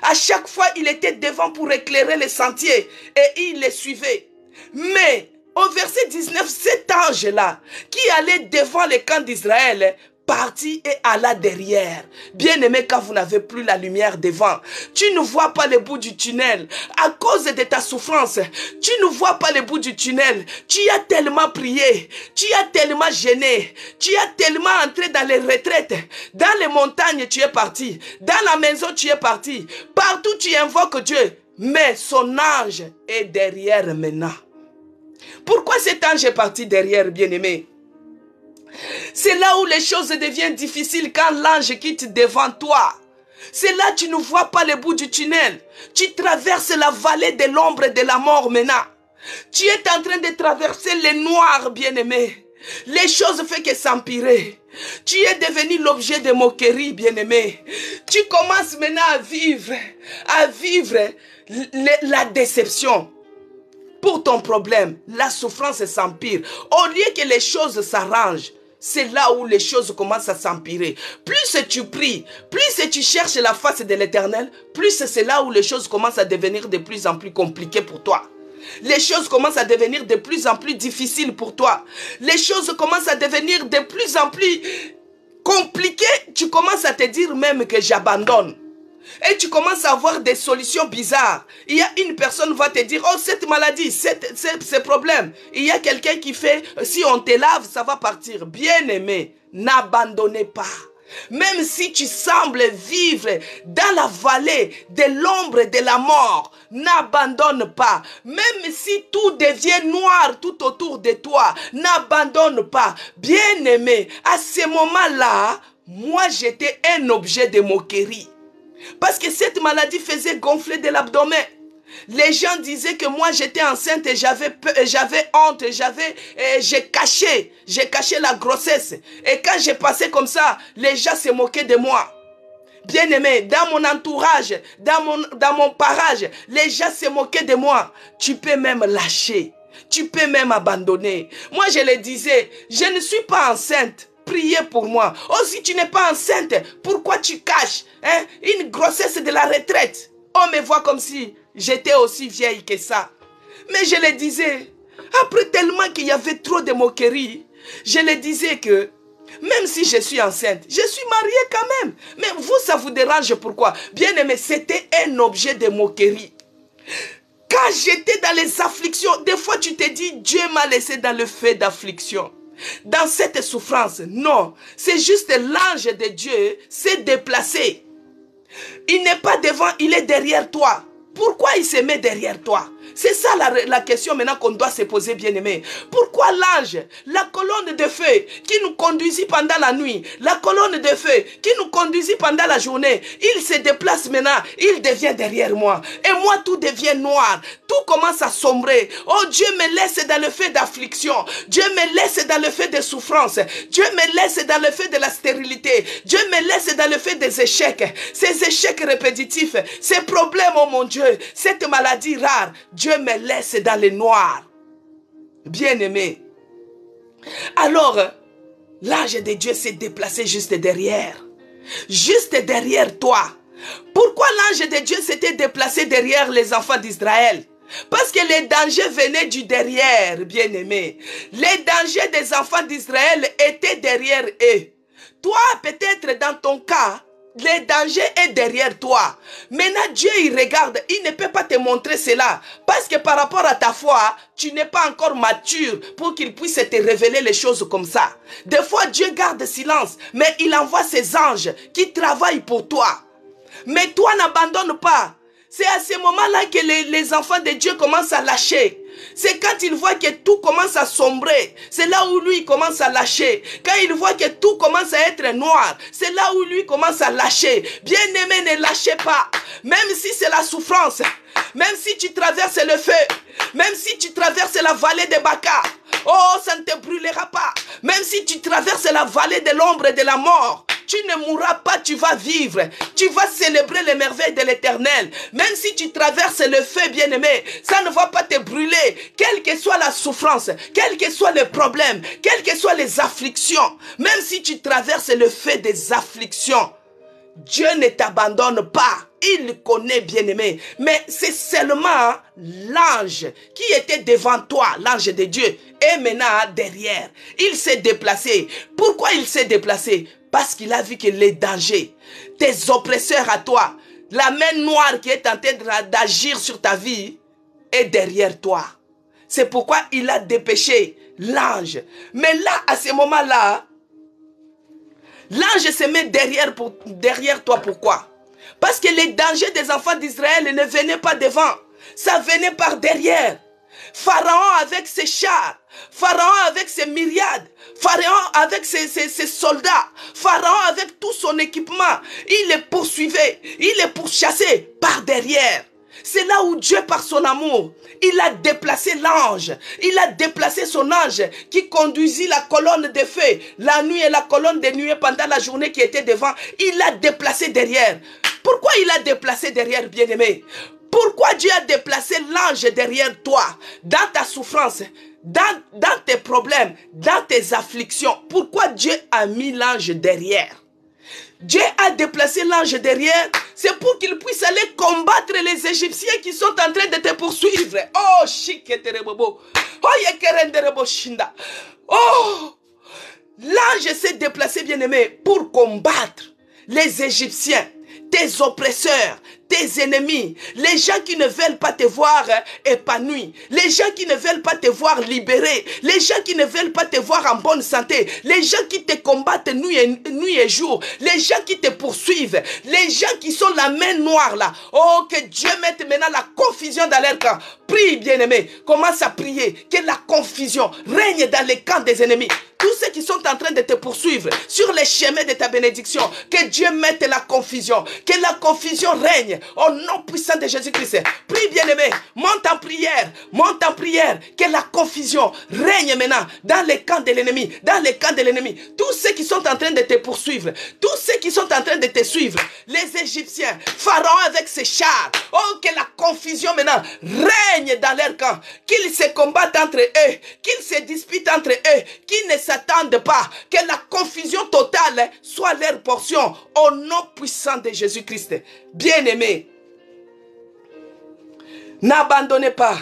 À chaque fois, il était devant pour éclairer les sentiers et il les suivait. Mais au verset 19, cet ange-là qui allait devant les camps d'Israël partit et alla derrière. Bien-aimé, quand vous n'avez plus la lumière devant, tu ne vois pas le bout du tunnel. À cause de ta souffrance, tu ne vois pas le bout du tunnel. Tu as tellement prié, tu as tellement gêné, tu as tellement entré dans les retraites, dans les montagnes tu es parti, dans la maison tu es parti, partout tu invoques Dieu, mais son ange est derrière maintenant. Pourquoi cet ange est parti derrière, bien-aimé? C'est là où les choses deviennent difficiles quand l'ange quitte devant toi. C'est là que tu ne vois pas le bout du tunnel. Tu traverses la vallée de l'ombre de la mort maintenant. Tu es en train de traverser le noir, bien-aimé. Les choses font que s'empirer. Tu es devenu l'objet de moquerie, bien-aimé. Tu commences maintenant à vivre la déception. Pour ton problème, la souffrance s'empire. Au lieu que les choses s'arrangent, c'est là où les choses commencent à s'empirer. Plus tu pries, plus tu cherches la face de l'Éternel, plus c'est là où les choses commencent à devenir de plus en plus compliquées pour toi. Les choses commencent à devenir de plus en plus difficiles pour toi. Les choses commencent à devenir de plus en plus compliquées. Tu commences à te dire même que j'abandonne. Et tu commences à avoir des solutions bizarres. Il y a une personne qui va te dire, oh cette maladie, ce problème. Il y a quelqu'un qui fait, si on te lave, ça va partir. Bien-aimé, n'abandonnez pas. Même si tu sembles vivre dans la vallée de l'ombre de la mort, n'abandonne pas. Même si tout devient noir tout autour de toi, n'abandonne pas. Bien-aimé, à ce moment-là, moi j'étais un objet de moquerie. Parce que cette maladie faisait gonfler de l'abdomen. Les gens disaient que moi j'étais enceinte et j'avais honte, j'ai caché la grossesse. Et quand j'ai passé comme ça, les gens se moquaient de moi. Bien-aimé, dans mon entourage, dans mon parage, les gens se moquaient de moi. Tu peux même lâcher. Tu peux même abandonner. Moi, je le disais, je ne suis pas enceinte. Priez pour moi. Oh, si tu n'es pas enceinte, pourquoi tu caches une grossesse de la retraite? On me voit comme si j'étais aussi vieille que ça. Mais je le disais, après tellement qu'il y avait trop de moqueries, je le disais que même si je suis enceinte, je suis mariée quand même. Mais vous, ça vous dérange pourquoi? Bien aimé, c'était un objet de moquerie. Quand j'étais dans les afflictions, des fois tu te dis, Dieu m'a laissé dans le feu d'affliction. Dans cette souffrance, non. C'est juste l'ange de Dieu s'est déplacé. Il n'est pas devant, il est derrière toi. Pourquoi il se met derrière toi? C'est ça la question maintenant qu'on doit se poser, bien-aimé. Pourquoi l'ange, la colonne de feu qui nous conduisit pendant la nuit, la colonne de feu qui nous conduisit pendant la journée, il se déplace maintenant, il devient derrière moi. Et moi, tout devient noir. Tout commence à sombrer. Oh, Dieu me laisse dans le feu d'affliction. Dieu me laisse dans le feu de souffrance. Dieu me laisse dans le feu de la stérilité. Dieu me laisse dans le feu des échecs. Ces échecs répétitifs, ces problèmes, oh mon Dieu, cette maladie rare, Dieu me laisse dans le noir. Bien-aimé. Alors, l'ange de Dieu s'est déplacé juste derrière. Juste derrière toi. Pourquoi l'ange de Dieu s'était déplacé derrière les enfants d'Israël? Parce que les dangers venaient du derrière, bien-aimé. Les dangers des enfants d'Israël étaient derrière eux. Toi, peut-être dans ton cas, le danger est derrière toi. Maintenant, Dieu, il regarde. Il ne peut pas te montrer cela. Parce que par rapport à ta foi, tu n'es pas encore mature pour qu'il puisse te révéler les choses comme ça. Des fois, Dieu garde silence. Mais il envoie ses anges qui travaillent pour toi. Mais toi, n'abandonne pas. C'est à ce moment-là que les enfants de Dieu commencent à lâcher. C'est quand il voit que tout commence à sombrer. C'est là où lui commence à lâcher. Quand il voit que tout commence à être noir. C'est là où lui commence à lâcher. Bien-aimé, ne lâchez pas. Même si c'est la souffrance. Même si tu traverses le feu. Même si tu traverses la vallée de Baca. Oh, ça ne te brûlera pas. Même si tu traverses la vallée de l'ombre et de la mort. Tu ne mourras pas, tu vas vivre. Tu vas célébrer les merveilles de l'Éternel. Même si tu traverses le feu, bien-aimé, ça ne va pas te brûler. Quelle que soit la souffrance, quel que soit le problème, quelles que soient les afflictions, même si tu traverses le feu des afflictions, Dieu ne t'abandonne pas. Il connaît, bien-aimé. Mais c'est seulement l'ange qui était devant toi, l'ange de Dieu, et maintenant derrière. Il s'est déplacé. Pourquoi il s'est déplacé? Parce qu'il a vu que les dangers, tes oppresseurs à toi, la main noire qui est en train d'agir sur ta vie, est derrière toi. C'est pourquoi il a dépêché l'ange. Mais là, à ce moment-là, l'ange se met derrière toi. Pourquoi? Parce que les dangers des enfants d'Israël ne venaient pas devant. Ça venait par derrière. Pharaon avec ses chars. Pharaon avec ses myriades. Pharaon avec ses soldats. Pharaon avec tout son équipement. Il les poursuivait. Il les pourchassait par derrière. C'est là où Dieu, par son amour, il a déplacé l'ange. Il a déplacé son ange qui conduisit la colonne de feu la nuit et la colonne de nuit pendant la journée qui était devant. Il l'a déplacé derrière. Pourquoi il a déplacé derrière, bien-aimé? Pourquoi Dieu a déplacé l'ange derrière toi, dans ta souffrance, dans tes problèmes, dans tes afflictions? Pourquoi Dieu a mis l'ange derrière? Dieu a déplacé l'ange derrière, c'est pour qu'il puisse aller combattre les Égyptiens qui sont en train de te poursuivre. Oh, shiketerebobo. Oh, yekerenderebo shinda. Oh, l'ange s'est déplacé, bien-aimé, pour combattre les Égyptiens, tes oppresseurs, tes ennemis, les gens qui ne veulent pas te voir épanoui, les gens qui ne veulent pas te voir libéré, les gens qui ne veulent pas te voir en bonne santé, les gens qui te combattent nuit et jour, les gens qui te poursuivent, les gens qui sont la main noire là. Oh, que Dieu mette maintenant la confusion dans leur camp. Prie, bien-aimé, commence à prier que la confusion règne dans les camps des ennemis. Tous tous ceux qui sont en train de te poursuivre sur les chemins de ta bénédiction, que Dieu mette la confusion, que la confusion règne au nom puissant de Jésus-Christ. Prie, bien-aimé, monte en prière, que la confusion règne maintenant dans les camps de l'ennemi, tous ceux qui sont en train de te poursuivre, tous ceux qui sont en train de te suivre, les Égyptiens, Pharaon avec ses chars, oh, que la confusion maintenant règne dans leur camp, qu'ils se combattent entre eux, qu'ils se disputent entre eux, qu'ils ne s'attendent pas, que la confusion totale soit leur portion au nom puissant de Jésus-Christ. Bien-aimés, n'abandonnez pas,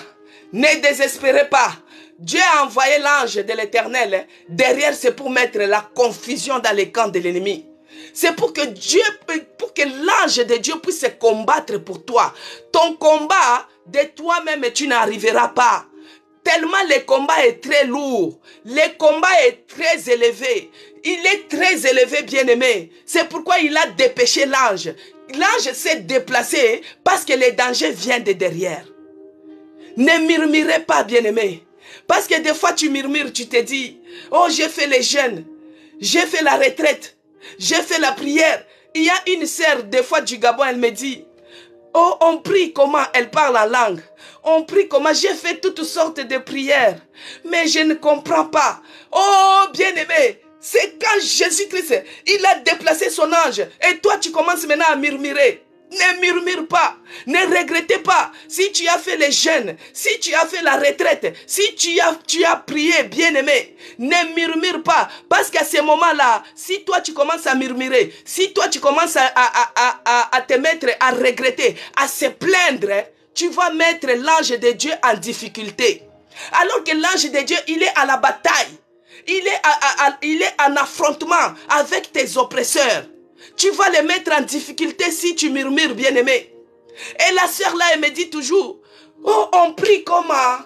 ne désespérez pas. Dieu a envoyé l'ange de l'Éternel. Derrière, c'est pour mettre la confusion dans les camps de l'ennemi. C'est pour que l'ange de Dieu puisse combattre pour toi. Ton combat, de toi-même, tu n'arriveras pas. Tellement le combat est très lourd. Le combat est très élevé. Il est très élevé, bien-aimé. C'est pourquoi il a dépêché l'ange. L'ange s'est déplacé parce que le danger vient de derrière. Ne murmurez pas, bien-aimé. Parce que des fois tu murmures, tu te dis, oh, j'ai fait les jeûnes, j'ai fait la retraite, j'ai fait la prière. Il y a une sœur, des fois du Gabon, elle me dit, oh, on prie comment? Elle parle en langue. On prie comment? J'ai fait toutes sortes de prières, mais je ne comprends pas. Oh, bien-aimé, c'est quand Jésus-Christ, il a déplacé son ange, et toi tu commences maintenant à murmurer. Ne murmure pas, ne regrettez pas. Si tu as fait les jeûnes, si tu as fait la retraite, si tu as prié, bien-aimé, ne murmure pas. Parce qu'à ce moment-là, si toi tu commences à murmurer, si toi tu commences à te mettre à regretter, à se plaindre, tu vas mettre l'ange de Dieu en difficulté. Alors que l'ange de Dieu, il est à la bataille. Il est en affrontement avec tes oppresseurs. Tu vas les mettre en difficulté si tu murmures, bien-aimé. Et la sœur là, elle me dit toujours, oh, on prie comment?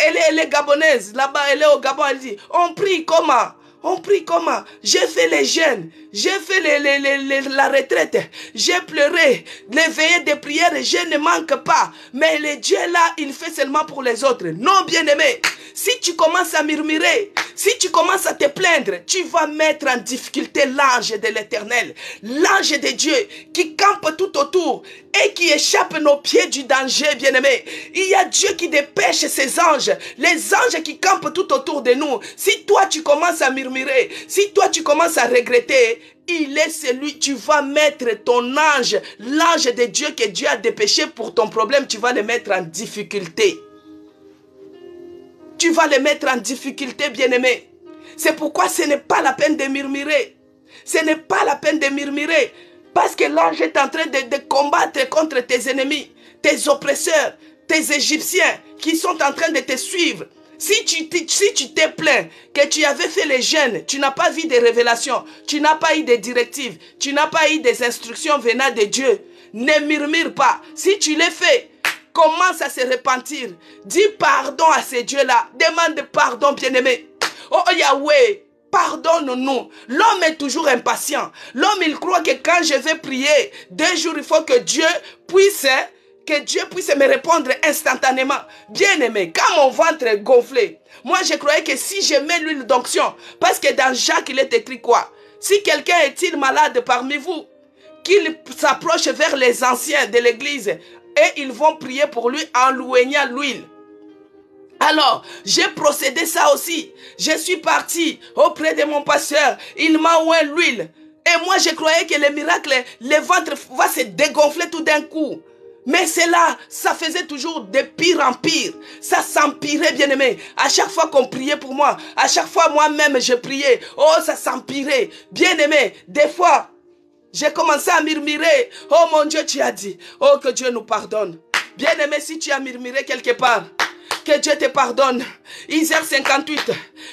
Elle est gabonaise, là-bas, elle est au Gabon, elle dit, on prie comment? On prie comment? J'ai fait les jeûnes, j'ai fait la retraite, j'ai pleuré, les veillées de prière, je ne manque pas. Mais le Dieu là, il fait seulement pour les autres. Non, bien-aimé, si tu commences à murmurer, si tu commences à te plaindre, tu vas mettre en difficulté l'ange de l'Éternel, l'ange de Dieu qui campe tout autour et qui échappe nos pieds du danger, bien-aimé. Il y a Dieu qui dépêche ses anges, les anges qui campent tout autour de nous. Si toi tu commences à murmurer, si toi tu commences à regretter, il est celui, tu vas mettre ton ange, l'ange de Dieu que Dieu a dépêché pour ton problème, tu vas le mettre en difficulté. Tu vas le mettre en difficulté, bien-aimé. C'est pourquoi ce n'est pas la peine de murmurer. Ce n'est pas la peine de murmurer. Parce que l'ange est en train de combattre contre tes ennemis, tes oppresseurs, tes Égyptiens qui sont en train de te suivre. Si tu te plains que tu avais fait les jeûnes, tu n'as pas vu de révélations, tu n'as pas eu de directives, tu n'as pas eu des instructions venant de Dieu, ne murmure pas. Si tu l'as fait, commence à se repentir. Dis pardon à ces dieux-là. Demande pardon, bien-aimé. Oh Yahweh, pardonne-nous. L'homme est toujours impatient. L'homme, il croit que quand je vais prier, 2 jours, il faut que Dieu puisse me répondre instantanément. Bien-aimé, quand mon ventre est gonflé, moi je croyais que si je mets l'huile d'onction, parce que dans Jacques, il est écrit quoi? Si quelqu'un est-il malade parmi vous, qu'il s'approche vers les anciens de l'église et ils vont prier pour lui en loignant l'huile. Alors, j'ai procédé ça aussi. Je suis parti auprès de mon pasteur. Il m'a oint l'huile. Et moi, je croyais que le miracle, le ventre va se dégonfler tout d'un coup. Mais cela, ça faisait toujours de pire en pire. Ça s'empirait, bien-aimé. À chaque fois qu'on priait pour moi, à chaque fois moi-même je priais, oh, ça s'empirait. Bien-aimé, des fois, j'ai commencé à murmurer. Oh mon Dieu, tu as dit. Oh, que Dieu nous pardonne. Bien-aimé, si tu as murmuré quelque part, que Dieu te pardonne. Isaïe 58,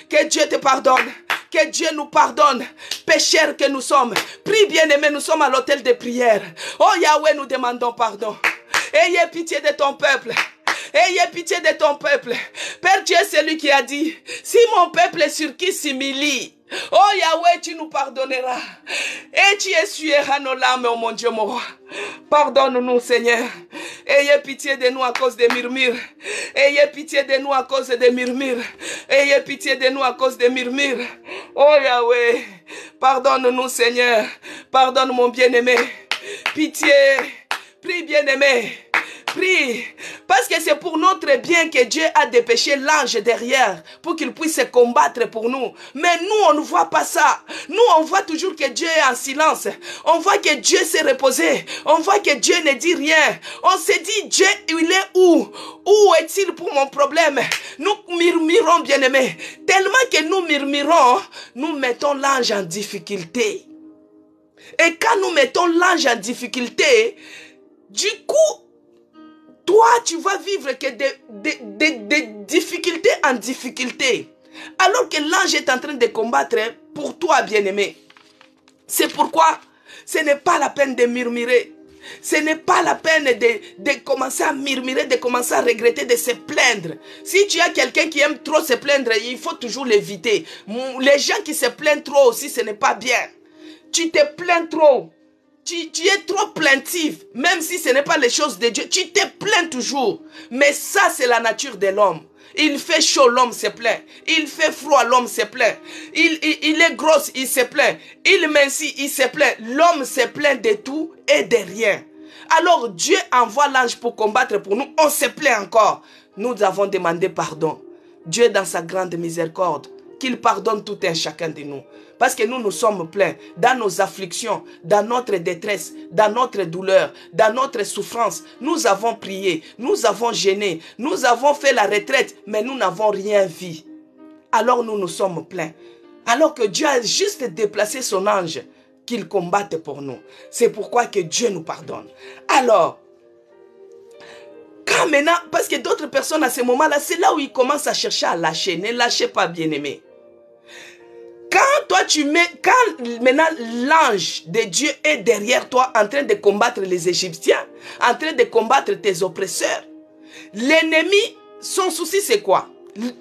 que Dieu te pardonne. Que Dieu nous pardonne, pécheurs que nous sommes. Prie, bien-aimé, nous sommes à l'autel de prière. Oh Yahweh, nous demandons pardon. Ayez pitié de ton peuple. Ayez pitié de ton peuple. Père, tu es celui qui a dit, si mon peuple sur qui s'humilie, oh Yahweh, tu nous pardonneras. Et tu essuieras nos larmes, oh mon Dieu, mon roi. Pardonne-nous, Seigneur. Ayez pitié de nous à cause des murmures. Ayez pitié de nous à cause des murmures. Ayez pitié de nous à cause des murmures. Oh Yahweh, pardonne-nous Seigneur. Pardonne mon bien-aimé. Pitié. Prie bien-aimé. Prie, parce que c'est pour notre bien que Dieu a dépêché l'ange derrière pour qu'il puisse combattre pour nous. Mais nous, on ne voit pas ça. Nous, on voit toujours que Dieu est en silence. On voit que Dieu s'est reposé. On voit que Dieu ne dit rien. On se dit, Dieu, il est où? Où est-il pour mon problème? Nous murmurons, bien-aimés. Tellement que nous murmurons, nous mettons l'ange en difficulté. Et quand nous mettons l'ange en difficulté, du coup, toi, tu vas vivre que des difficultés en difficulté. Alors que l'ange est en train de combattre pour toi, bien-aimé. C'est pourquoi ce n'est pas la peine de murmurer. Ce n'est pas la peine de commencer à murmurer, de commencer à regretter, de se plaindre. Si tu as quelqu'un qui aime trop se plaindre, il faut toujours l'éviter. Les gens qui se plaignent trop aussi, ce n'est pas bien. Tu te plains trop. Tu es trop plaintif, même si ce n'est pas les choses de Dieu. Tu te plains toujours. Mais ça, c'est la nature de l'homme. Il fait chaud, l'homme se plaint. Il fait froid, l'homme se plaint. Il est gros, il se plaint. Il mincit, il se plaint. L'homme se plaint de tout et de rien. Alors Dieu envoie l'ange pour combattre pour nous. On se plaint encore. Nous avons demandé pardon. Dieu, dans sa grande miséricorde, qu'il pardonne tout un chacun de nous. Parce que nous nous sommes pleins dans nos afflictions, dans notre détresse, dans notre douleur, dans notre souffrance. Nous avons prié, nous avons gêné, nous avons fait la retraite, mais nous n'avons rien vu. Alors nous nous sommes pleins. Alors que Dieu a juste déplacé son ange qu'il combatte pour nous. C'est pourquoi que Dieu nous pardonne. Alors, quand maintenant, parce que d'autres personnes à ce moment-là, c'est là où ils commencent à chercher à lâcher. Ne lâchez pas, bien-aimés. Quand toi quand maintenant l'ange de Dieu est derrière toi en train de combattre les Égyptiens, en train de combattre tes oppresseurs, l'ennemi, son souci c'est quoi?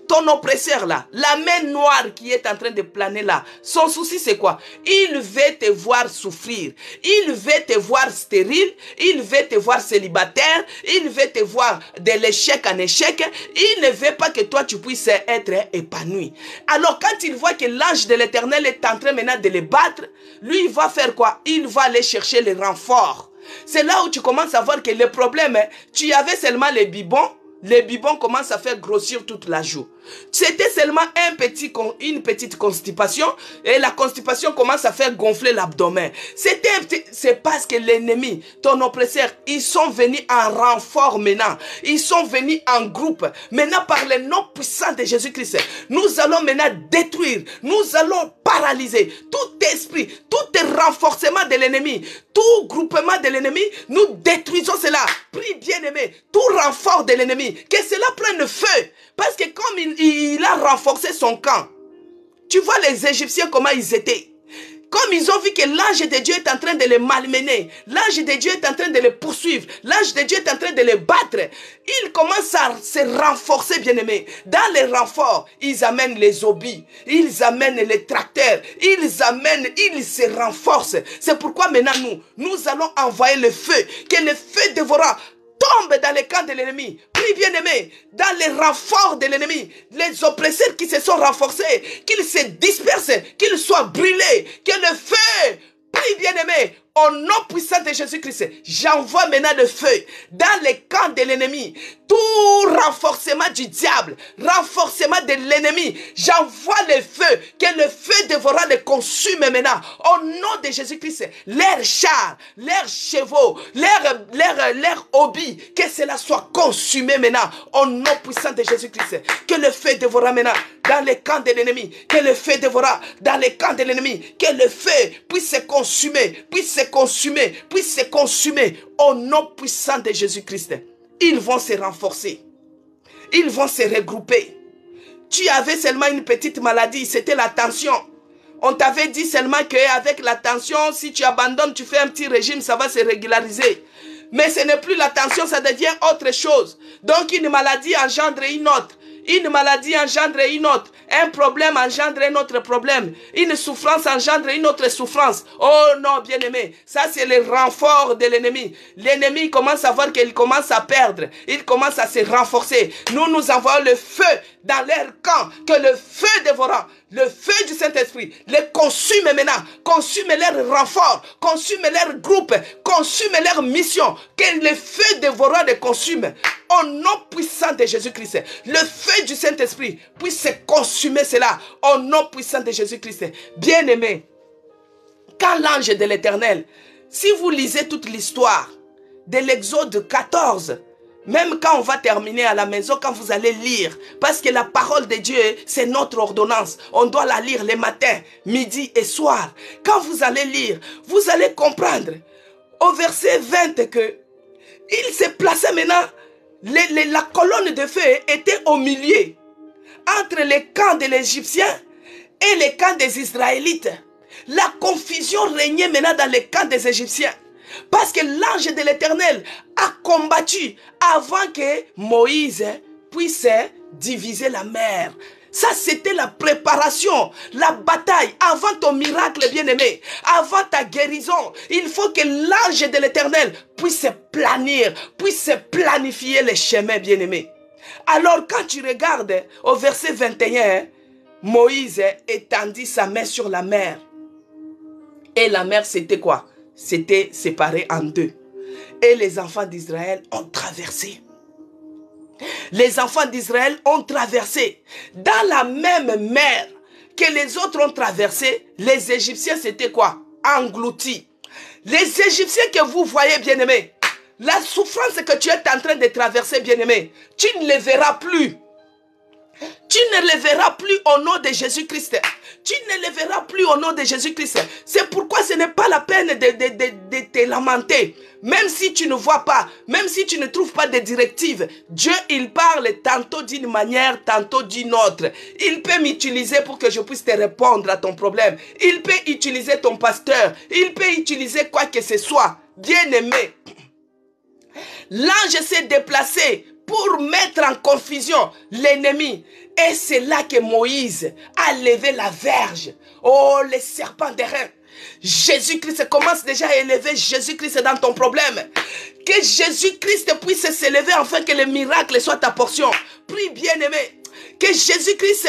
Ton oppresseur là, la main noire qui est en train de planer là, son souci c'est quoi? Il veut te voir souffrir, il veut te voir stérile, il veut te voir célibataire, il veut te voir de l'échec en échec, il ne veut pas que toi tu puisses être épanoui. Alors quand il voit que l'ange de l'Éternel est en train maintenant de les battre, lui il va faire quoi? Il va aller chercher les renforts. C'est là où tu commences à voir que le problème, tu avais seulement les bibons. Les bibons commencent à faire grossir toute la joue. C'était seulement une petite constipation et la constipation commence à faire gonfler l'abdomen. C'est parce que l'ennemi, ton oppresseur, ils sont venus en renfort maintenant. Ils sont venus en groupe. Maintenant, par le nom puissant de Jésus-Christ, nous allons maintenant détruire, nous allons paralyser tout esprit, tout renforcement de l'ennemi, tout groupement de l'ennemi. Nous détruisons cela. Prie bien-aimé, tout renfort de l'ennemi, que cela prenne feu. Parce que comme il a renforcé son camp, tu vois les Égyptiens comment ils étaient. Comme ils ont vu que l'ange de Dieu est en train de les malmener, l'ange de Dieu est en train de les poursuivre, l'ange de Dieu est en train de les battre, ils commencent à se renforcer, bien-aimés. Dans les renforts, ils amènent les obus, ils amènent les tracteurs, ils se renforcent. C'est pourquoi maintenant nous allons envoyer le feu, que le feu dévorera tombe dans les camps de l'ennemi. Prie bien-aimé, dans les renforts de l'ennemi, les oppresseurs qui se sont renforcés, qu'ils se dispersent, qu'ils soient brûlés, que le feu, prie bien-aimé, au nom puissant de Jésus-Christ, j'envoie maintenant le feu dans les camps de l'ennemi. Tout renforcement du diable, renforcement de l'ennemi, j'envoie le feu, que le feu dévorera les consume maintenant. Au nom de Jésus-Christ, leurs chars, leurs chevaux, leurs hobbies, que cela soit consumé maintenant. Au nom puissant de Jésus-Christ, que le feu dévorera maintenant dans les camps de l'ennemi, que le feu dévorera dans les camps de l'ennemi, que le feu puisse se consumer, puisse se consumer au nom puissant de Jésus-Christ. Ils vont se renforcer. Ils vont se regrouper. Tu avais seulement une petite maladie, c'était la tension. On t'avait dit seulement qu'avec la tension, si tu abandonnes, tu fais un petit régime, ça va se régulariser. Mais ce n'est plus la tension, ça devient autre chose. Donc une maladie engendre une autre. Une maladie engendre une autre. Un problème engendre un autre problème. Une souffrance engendre une autre souffrance. Oh non, bien-aimé, ça c'est le renfort de l'ennemi. L'ennemi commence à voir qu'il commence à perdre. Il commence à se renforcer. Nous envoyons le feu dans leur camp. Que le feu dévorant, le feu du Saint-Esprit, les consume maintenant. Consume leur renfort. Consume leur groupe. Consume leur mission. Que le feu dévorant les consume. Au nom puissant de Jésus-Christ, le feu du Saint-Esprit puisse consumer cela. Au nom puissant de Jésus-Christ. Bien-aimé, quand l'ange de l'Éternel, si vous lisez toute l'histoire de l'Exode 14, même quand on va terminer à la maison, quand vous allez lire, parce que la parole de Dieu, c'est notre ordonnance. On doit la lire les matins, midi et soir. Quand vous allez lire, vous allez comprendre au verset 20 que il s'est placé maintenant. La colonne de feu était au milieu entre les camps de l'Égyptien et les camps des Israélites. La confusion régnait maintenant dans les camps des Égyptiens. Parce que l'ange de l'Éternel a combattu avant que Moïse puisse diviser la mer. Ça, c'était la préparation, la bataille avant ton miracle, bien-aimé, avant ta guérison. Il faut que l'ange de l'Éternel puisse planir, puisse planifier les chemins, bien-aimé. Alors, quand tu regardes au verset 21, Moïse étendit sa main sur la mer. Et la mer, c'était quoi? C'était séparé en deux. Et les enfants d'Israël ont traversé. Les enfants d'Israël ont traversé dans la même mer que les autres ont traversé. Les Égyptiens, c'était quoi? Engloutis. Les Égyptiens que vous voyez, bien-aimés, la souffrance que tu es en train de traverser, bien-aimé, tu ne les verras plus. Tu ne les verras plus au nom de Jésus-Christ. Tu ne les verras plus au nom de Jésus-Christ. C'est pourquoi ce n'est pas la peine de te lamenter. Même si tu ne vois pas, même si tu ne trouves pas de directives, Dieu, il parle tantôt d'une manière, tantôt d'une autre. Il peut m'utiliser pour que je puisse te répondre à ton problème. Il peut utiliser ton pasteur. Il peut utiliser quoi que ce soit. Bien-aimé, l'ange s'est déplacé pour mettre en confusion l'ennemi. Et c'est là que Moïse a levé la verge. Oh, les serpents d'airain. Jésus-Christ commence déjà à élever Jésus-Christ dans ton problème. Que Jésus-Christ puisse s'élever afin que le miracle soit ta portion. Prie, bien-aimé. Que Jésus-Christ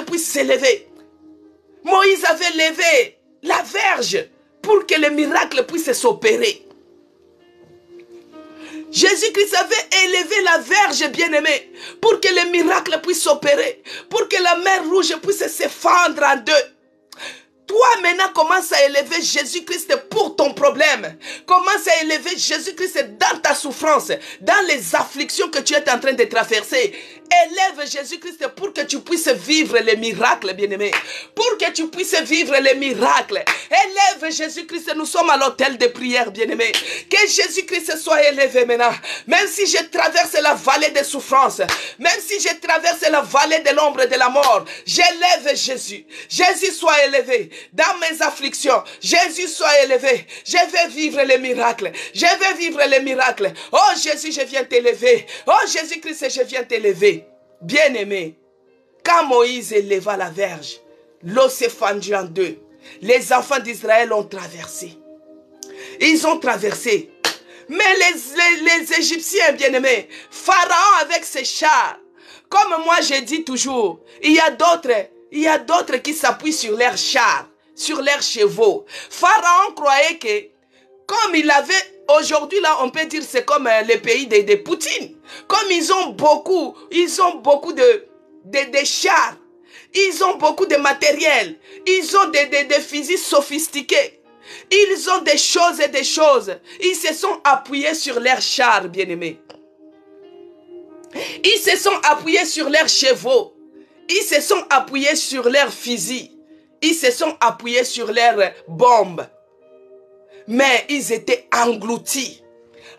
puisse s'élever. Moïse avait levé la verge pour que le miracle puisse s'opérer. Jésus-Christ avait élevé la verge, bien-aimé, pour que le miracle puisse s'opérer, pour que la mer rouge puisse se fendre en deux. Toi, maintenant, commence à élever Jésus-Christ pour ton problème. Commence à élever Jésus-Christ dans ta souffrance, dans les afflictions que tu es en train de traverser. Élève Jésus-Christ pour que tu puisses vivre les miracles, bien-aimé. Pour que tu puisses vivre les miracles. Élève Jésus-Christ, nous sommes à l'autel de prière, bien-aimé. Que Jésus-Christ soit élevé maintenant. Même si je traverse la vallée des souffrances, même si je traverse la vallée de l'ombre de la mort, j'élève Jésus. Jésus soit élevé. Dans mes afflictions, Jésus soit élevé. Je vais vivre les miracles. Je vais vivre les miracles. Oh Jésus, je viens t'élever. Oh Jésus-Christ, je viens t'élever. Bien-aimé, quand Moïse éleva la verge, l'eau s'est fendue en deux. Les enfants d'Israël ont traversé. Ils ont traversé. Mais les Égyptiens, bien-aimés, Pharaon avec ses chars, comme moi je dis toujours, il y a d'autres qui s'appuient sur leurs chars, sur leurs chevaux. Pharaon croyait que, comme il avait, aujourd'hui là on peut dire c'est comme le pays de Poutine. Comme ils ont beaucoup de chars, ils ont beaucoup de matériel, ils ont des fusils sophistiqués, ils ont des choses et des choses. Ils se sont appuyés sur leurs chars, bien-aimés. Ils se sont appuyés sur leurs chevaux. Ils se sont appuyés sur leurs fusils. Ils se sont appuyés sur leurs bombes. Mais ils étaient engloutis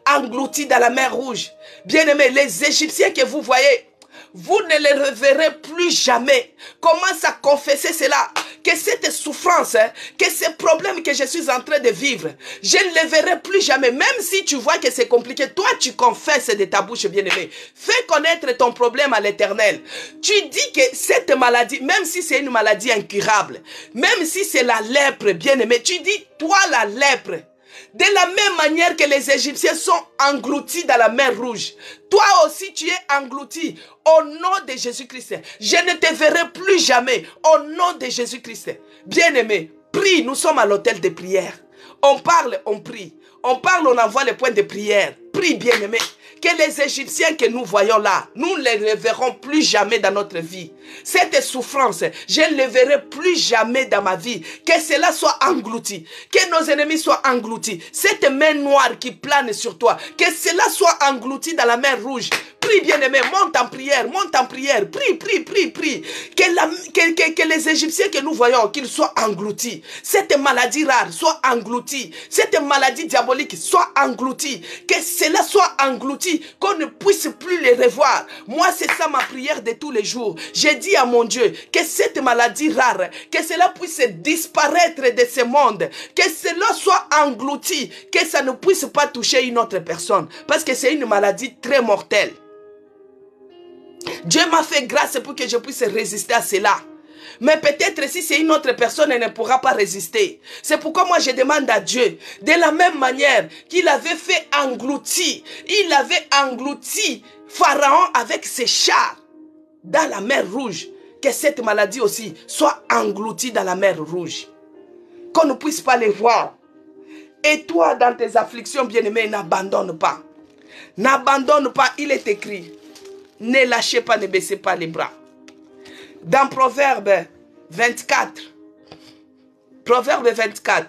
dans la mer Rouge. Bien-aimés, les Égyptiens que vous voyez, vous ne les reverrez plus jamais. Commence à confesser cela. Que cette souffrance, que ces problèmes que je suis en train de vivre, je ne les verrai plus jamais. Même si tu vois que c'est compliqué, toi tu confesses de ta bouche, bien-aimé. Fais connaître ton problème à l'Éternel. Tu dis que cette maladie, même si c'est une maladie incurable, même si c'est la lèpre, bien-aimé, tu dis, toi la lèpre, de la même manière que les Égyptiens sont engloutis dans la mer Rouge, toi aussi tu es englouti au nom de Jésus-Christ. Je ne te verrai plus jamais au nom de Jésus-Christ. Bien-aimé, prie, nous sommes à l'hôtel de prière. On parle, on prie. On parle, on envoie les points de prière. Prie, bien-aimé. Que les Égyptiens que nous voyons là, nous ne les reverrons plus jamais dans notre vie. Cette souffrance, je ne les verrai plus jamais dans ma vie. Que cela soit englouti. Que nos ennemis soient engloutis. Cette main noire qui plane sur toi, que cela soit englouti dans la mer Rouge. Prie, bien-aimé, monte en prière, prie, prie. Que les Égyptiens que nous voyons, qu'ils soient engloutis. Cette maladie rare soit engloutie. Cette maladie diabolique soit engloutie. Que cela soit englouti, qu'on ne puisse plus les revoir. Moi, c'est ça ma prière de tous les jours. J'ai dit à mon Dieu, que cette maladie rare, que cela puisse disparaître de ce monde. Que cela soit englouti, que ça ne puisse pas toucher une autre personne. Parce que c'est une maladie très mortelle. Dieu m'a fait grâce pour que je puisse résister à cela. Mais peut-être si c'est une autre personne, elle ne pourra pas résister. C'est pourquoi moi je demande à Dieu, de la même manière qu'il avait fait engloutir, il avait englouti Pharaon avec ses chars dans la mer Rouge, que cette maladie aussi soit engloutie dans la mer Rouge. Qu'on ne puisse pas les voir. Et toi, dans tes afflictions, bien-aimé, n'abandonne pas. N'abandonne pas, il est écrit. Ne lâchez pas, ne baissez pas les bras. Dans Proverbe 24, Proverbe 24,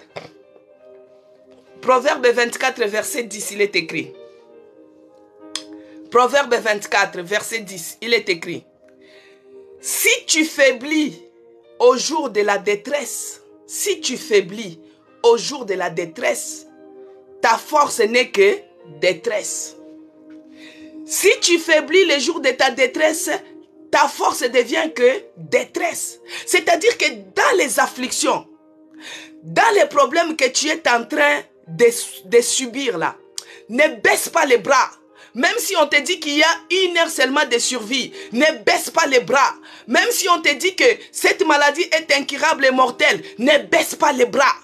verset 10, il est écrit. Proverbe 24, verset 10, il est écrit. Si tu faiblis au jour de la détresse, si tu faiblis au jour de la détresse, ta force n'est que détresse. Si tu faiblis les jours de ta détresse, ta force devient que détresse. C'est-à-dire que dans les afflictions, dans les problèmes que tu es en train de subir là, ne baisse pas les bras. Même si on te dit qu'il y a une heure seulement de survie, ne baisse pas les bras. Même si on te dit que cette maladie est incurable et mortelle, ne baisse pas les bras.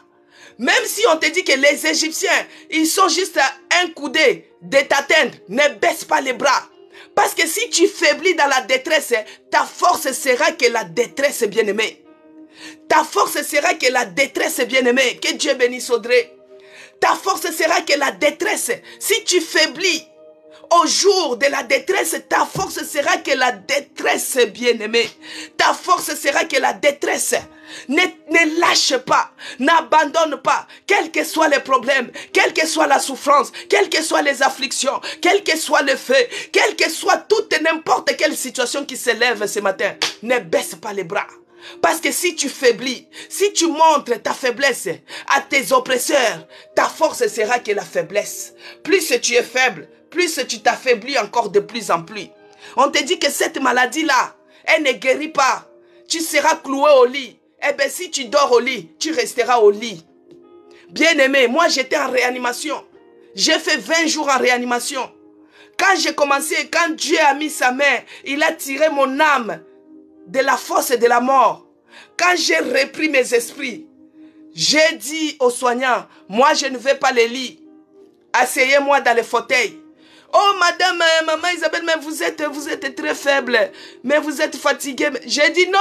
Même si on te dit que les Égyptiens, ils sont juste à un coudé de t'atteindre, ne baisse pas les bras. Parce que si tu faiblis dans la détresse, ta force sera que la détresse, bien-aimée. Ta force sera que la détresse, bien-aimée. Que Dieu bénisse Audrey. Ta force sera que la détresse. Si tu faiblis au jour de la détresse, ta force sera que la détresse, bien-aimée. Ta force sera que la détresse. Ne lâche pas, n'abandonne pas, quels que soient les problèmes, quelle que soit la souffrance, quelles que soient les afflictions, quel que soit le feu, quelle que soit toute et n'importe quelle situation qui s'élève ce matin, ne baisse pas les bras. Parce que si tu faiblis, si tu montres ta faiblesse à tes oppresseurs, ta force sera que la faiblesse. Plus tu es faible, plus tu t'affaiblis encore de plus en plus. On te dit que cette maladie-là, elle ne guérit pas. Tu seras cloué au lit. Eh bien, si tu dors au lit, tu resteras au lit. Bien-aimé, moi j'étais en réanimation. J'ai fait 20 jours en réanimation. Quand j'ai commencé, quand Dieu a mis sa main, il a tiré mon âme de la fosse de la mort. Quand j'ai repris mes esprits, j'ai dit aux soignants, moi je ne vais pas les lits. Asseyez-moi dans le fauteuil. Oh madame, maman Isabelle, mais vous êtes très faible, mais vous êtes fatiguée. J'ai dit non.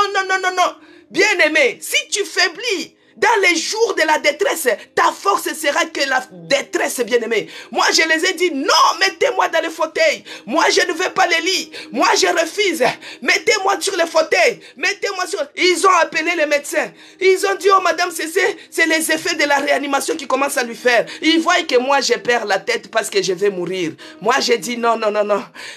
Bien-aimé, si tu faiblis dans les jours de la détresse, ta force sera que la détresse, bien-aimé. Moi, je les ai dit, non, mettez-moi dans le fauteuil. Moi, je ne vais pas les lits. Moi, je refuse. Mettez-moi sur le fauteuil. Mettez-moi sur... Ils ont appelé les médecins. Ils ont dit, oh madame, c'est les effets de la réanimation qui commencent à lui faire. Ils voient que moi, je perds la tête parce que je vais mourir. Moi, j'ai dit, non.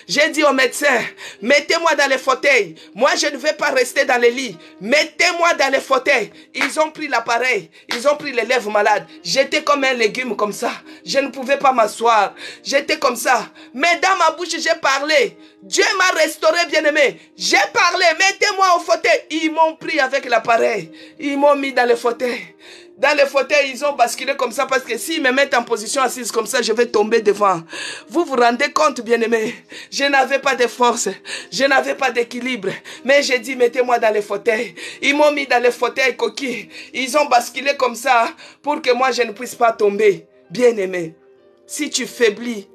J'ai dit aux médecins, mettez-moi dans le fauteuil. Moi, je ne vais pas rester dans les lits. Mettez-moi dans le fauteuil. Ils ont pris la l'appareil. Ils ont pris les lèvres malades. J'étais comme un légume comme ça. Je ne pouvais pas m'asseoir. J'étais comme ça. Mais dans ma bouche, j'ai parlé. Dieu m'a restauré, bien-aimé. J'ai parlé. Mettez-moi au fauteuil. Ils m'ont pris avec l'appareil. Ils m'ont mis dans le fauteuil. Dans le fauteuil, ils ont basculé comme ça parce que s'ils me mettent en position assise comme ça, je vais tomber devant. Vous vous rendez compte, bien-aimé? Je n'avais pas de force. Je n'avais pas d'équilibre. Mais j'ai dit, mettez-moi dans le fauteuil. Ils m'ont mis dans le fauteuil coquille. Ils ont basculé comme ça pour que moi, je ne puisse pas tomber. Bien-aimé, si tu faiblis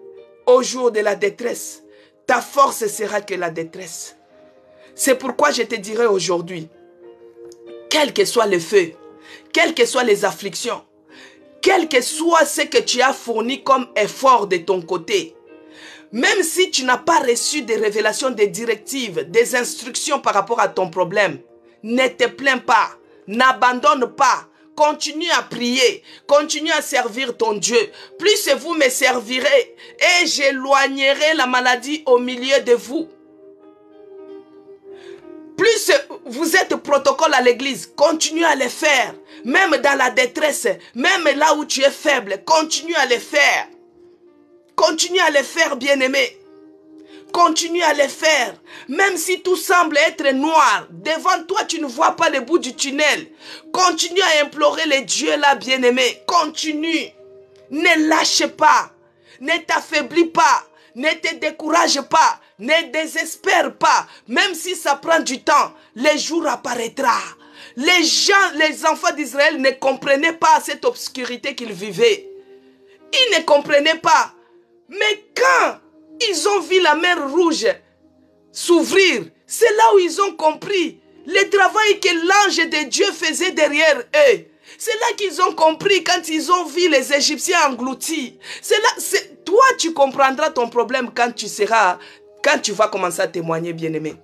au jour de la détresse, ta force sera que la détresse. C'est pourquoi je te dirai aujourd'hui, quel que soit le feu, quelles que soient les afflictions, quel que soit ce que tu as fourni comme effort de ton côté, même si tu n'as pas reçu des révélations, des directives, des instructions par rapport à ton problème, ne te plains pas, n'abandonne pas, continue à prier, continue à servir ton Dieu. Plus vous me servirez et j'éloignerai la maladie au milieu de vous. Plus vous êtes protocole à l'église, continue à le faire. Même dans la détresse, même là où tu es faible, continue à le faire. Continue à le faire, bien-aimé. Continue à le faire. Même si tout semble être noir, devant toi, tu ne vois pas le bout du tunnel. Continue à implorer les dieux là, bien-aimé. Continue. Ne lâche pas. Ne t'affaiblis pas. Ne te décourage pas. Ne désespère pas. Même si ça prend du temps, le jour apparaîtra. Les enfants d'Israël ne comprenaient pas cette obscurité qu'ils vivaient. Ils ne comprenaient pas. Mais quand ils ont vu la mer rouge s'ouvrir, c'est là où ils ont compris le travail que l'ange de Dieu faisait derrière eux. C'est là qu'ils ont compris quand ils ont vu les Égyptiens engloutis. C'est là, toi tu comprendras ton problème quand tu vas commencer à témoigner, bien-aimé.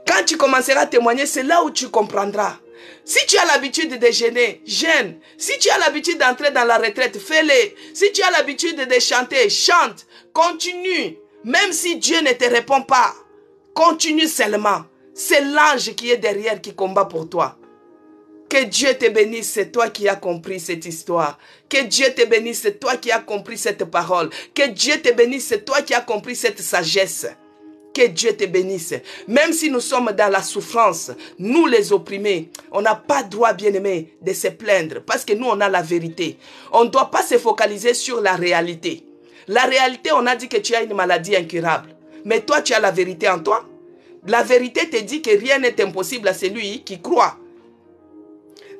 Quand tu commenceras à témoigner, c'est là où tu comprendras. Si tu as l'habitude de jeûner, jeûne. Si tu as l'habitude d'entrer dans la retraite, fais-le. Si tu as l'habitude de chanter, chante. Continue. Même si Dieu ne te répond pas, continue seulement. C'est l'ange qui est derrière qui combat pour toi. Que Dieu te bénisse, c'est toi qui as compris cette histoire. Que Dieu te bénisse, c'est toi qui as compris cette parole. Que Dieu te bénisse, c'est toi qui as compris cette sagesse. Que Dieu te bénisse. Même si nous sommes dans la souffrance, nous les opprimés, on n'a pas droit, bien-aimé, de se plaindre. Parce que nous, on a la vérité. On ne doit pas se focaliser sur la réalité. La réalité, on a dit que tu as une maladie incurable. Mais toi, tu as la vérité en toi. La vérité te dit que rien n'est impossible à celui qui croit.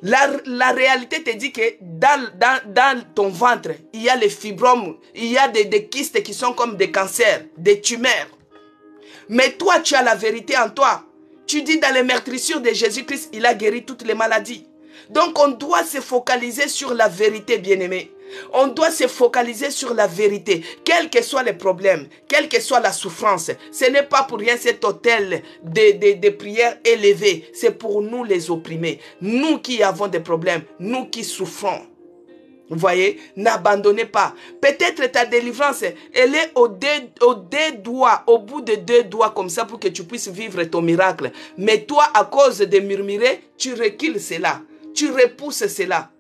La réalité te dit que dans ton ventre, il y a les fibromes, il y a des kystes qui sont comme des cancers, des tumeurs. Mais toi, tu as la vérité en toi. Tu dis dans les meurtrissures de Jésus-Christ, il a guéri toutes les maladies. Donc on doit se focaliser sur la vérité, bien-aimé. On doit se focaliser sur la vérité. Quels que soient les problèmes, quelle que soit la souffrance, ce n'est pas pour rien cet autel de prières élevées. C'est pour nous les opprimés. Nous qui avons des problèmes, nous qui souffrons. Vous voyez, n'abandonnez pas. Peut-être ta délivrance, elle est au bout de 2 doigts comme ça pour que tu puisses vivre ton miracle. Mais toi, à cause de murmurer, tu recules cela. Tu repousses cela.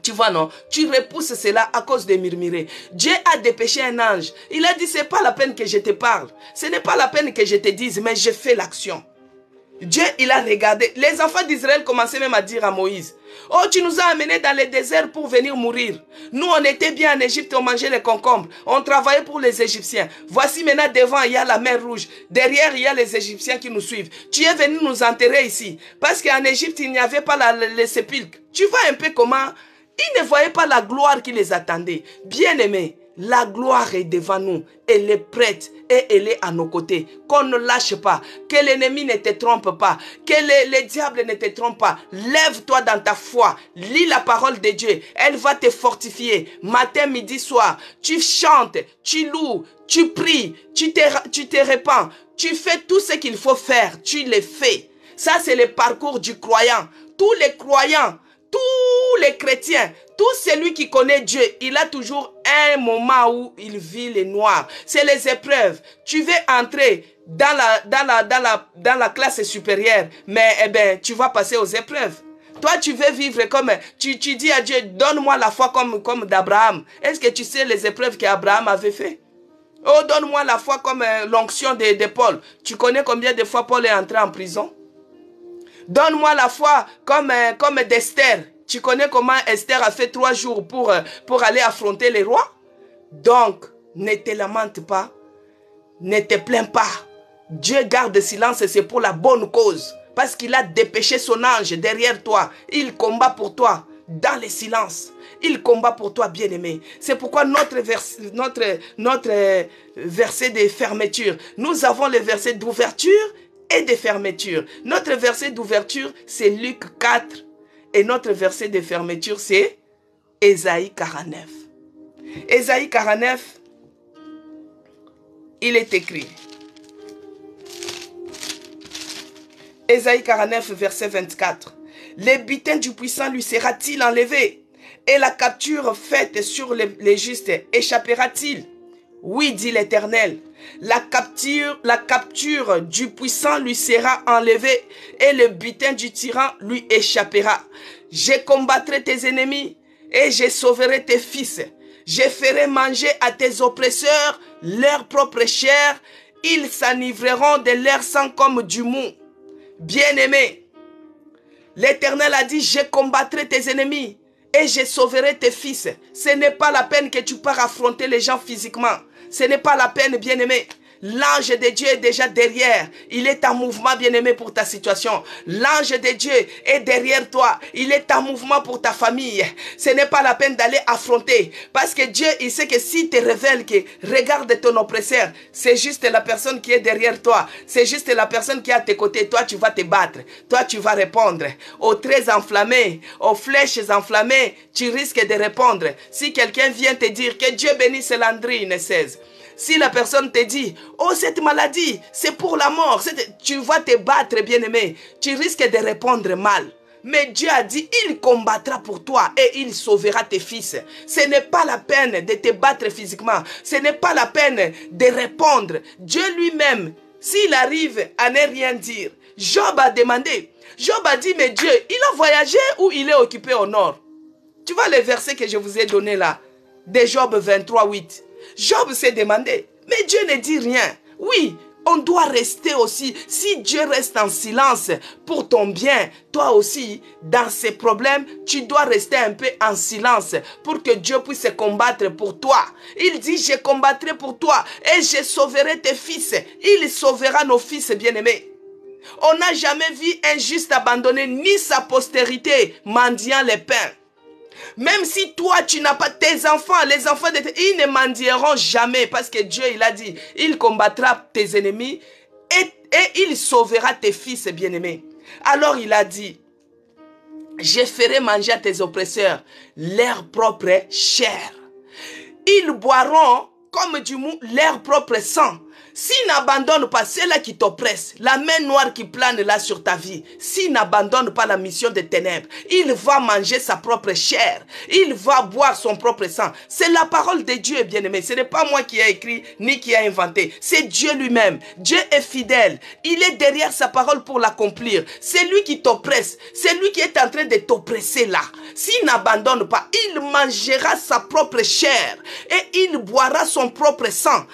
Tu vois, non? Tu repousses cela à cause de murmurer. Dieu a dépêché un ange. Il a dit, ce n'est pas la peine que je te parle. Ce n'est pas la peine que je te dise, mais je fais l'action. Dieu, il a regardé. Les enfants d'Israël commençaient même à dire à Moïse, oh, tu nous as amenés dans le désert pour venir mourir. Nous, on était bien en Égypte, on mangeait les concombres. On travaillait pour les Égyptiens. Voici maintenant devant, il y a la mer rouge. Derrière, il y a les Égyptiens qui nous suivent. Tu es venu nous enterrer ici. Parce qu'en Égypte, il n'y avait pas les sépulcres. Tu vois un peu comment ils ne voyaient pas la gloire qui les attendait. Bien-aimés, la gloire est devant nous. Elle est prête et elle est à nos côtés. Qu'on ne lâche pas. Que l'ennemi ne te trompe pas. Que le diable ne te trompe pas. Lève-toi dans ta foi. Lis la parole de Dieu. Elle va te fortifier. Matin, midi, soir. Tu chantes, tu loues, tu pries, tu te répands. Tu fais tout ce qu'il faut faire. Tu le fais. Ça, c'est le parcours du croyant. Tous les croyants, tous les chrétiens, tout celui qui connaît Dieu, il a toujours un moment où il vit les noirs. C'est les épreuves. Tu veux entrer dans la classe supérieure, mais tu vas passer aux épreuves. Toi, tu veux vivre comme... Tu dis à Dieu, donne-moi la foi comme d'Abraham. Est-ce que tu sais les épreuves qu'Abraham avait fait? Oh, donne-moi la foi comme l'onction de Paul. Tu connais combien de fois Paul est entré en prison? Donne-moi la foi comme d'Esther. Tu connais comment Esther a fait 3 jours pour aller affronter les rois? Donc, ne te lamente pas. Ne te plains pas. Dieu garde silence et c'est pour la bonne cause. Parce qu'il a dépêché son ange derrière toi. Il combat pour toi dans le silence. Il combat pour toi, bien-aimé. C'est pourquoi notre verset de fermeture, nous avons les versets d'ouverture et de fermeture. Notre verset d'ouverture, c'est Luc 4. Et notre verset de fermeture, c'est Ésaïe 49. Ésaïe 49, il est écrit. Ésaïe 49, verset 24. Le butin du puissant lui sera-t-il enlevé? Et la capture faite sur les justes échappera-t-il? Oui, dit l'Éternel. La capture du puissant lui sera enlevée et le butin du tyran lui échappera. Je combattrai tes ennemis et je sauverai tes fils. Je ferai manger à tes oppresseurs leur propre chair. Ils s'enivreront de leur sang comme du mou. Bien-aimé, l'Éternel a dit, je combattrai tes ennemis et je sauverai tes fils. Ce n'est pas la peine que tu pars affronter les gens physiquement. Ce n'est pas la peine, bien-aimé. L'ange de Dieu est déjà derrière. Il est en mouvement, bien-aimé, pour ta situation. L'ange de Dieu est derrière toi. Il est en mouvement pour ta famille. Ce n'est pas la peine d'aller affronter. Parce que Dieu, il sait que s'il te révèle que regarde ton oppresseur, c'est juste la personne qui est derrière toi. C'est juste la personne qui est à tes côtés. Toi, tu vas te battre. Toi, tu vas répondre. Aux traits enflammés, aux flèches enflammées, tu risques de répondre. Si quelqu'un vient te dire que Dieu bénisse Landrine 16. Si la personne te dit, oh cette maladie, c'est pour la mort, tu vas te battre, bien-aimé. Tu risques de répondre mal. Mais Dieu a dit, il combattra pour toi et il sauvera tes fils. Ce n'est pas la peine de te battre physiquement. Ce n'est pas la peine de répondre. Dieu lui-même, s'il arrive à ne rien dire, Job a demandé. Job a dit, mais Dieu, il a voyagé ou il est occupé au nord? Tu vois les versets que je vous ai donnés là, de Job 23, 8. Job s'est demandé, mais Dieu ne dit rien. Oui, on doit rester aussi. Si Dieu reste en silence pour ton bien, toi aussi, dans ces problèmes, tu dois rester un peu en silence pour que Dieu puisse combattre pour toi. Il dit, je combattrai pour toi et je sauverai tes fils. Il sauvera nos fils bien-aimés. On n'a jamais vu un juste abandonné ni sa postérité mendiant les pains. Même si toi, tu n'as pas tes enfants, les enfants, ils ne mendieront jamais parce que Dieu, il a dit, il combattra tes ennemis et il sauvera tes fils bien-aimés. Alors il a dit, je ferai manger à tes oppresseurs leur propre chair. Ils boiront comme du mou leur propre sang. S'il n'abandonne pas ceux-là qui t'oppressent, la main noire qui plane là sur ta vie, s'il n'abandonne pas la mission des ténèbres, il va manger sa propre chair, il va boire son propre sang. C'est la parole de Dieu, bien-aimé. Ce n'est pas moi qui ai écrit ni qui ai inventé. C'est Dieu lui-même. Dieu est fidèle. Il est derrière sa parole pour l'accomplir. C'est lui qui t'oppresse. C'est lui qui est en train de t'oppresser là. S'il n'abandonne pas, il mangera sa propre chair et il boira son propre sang.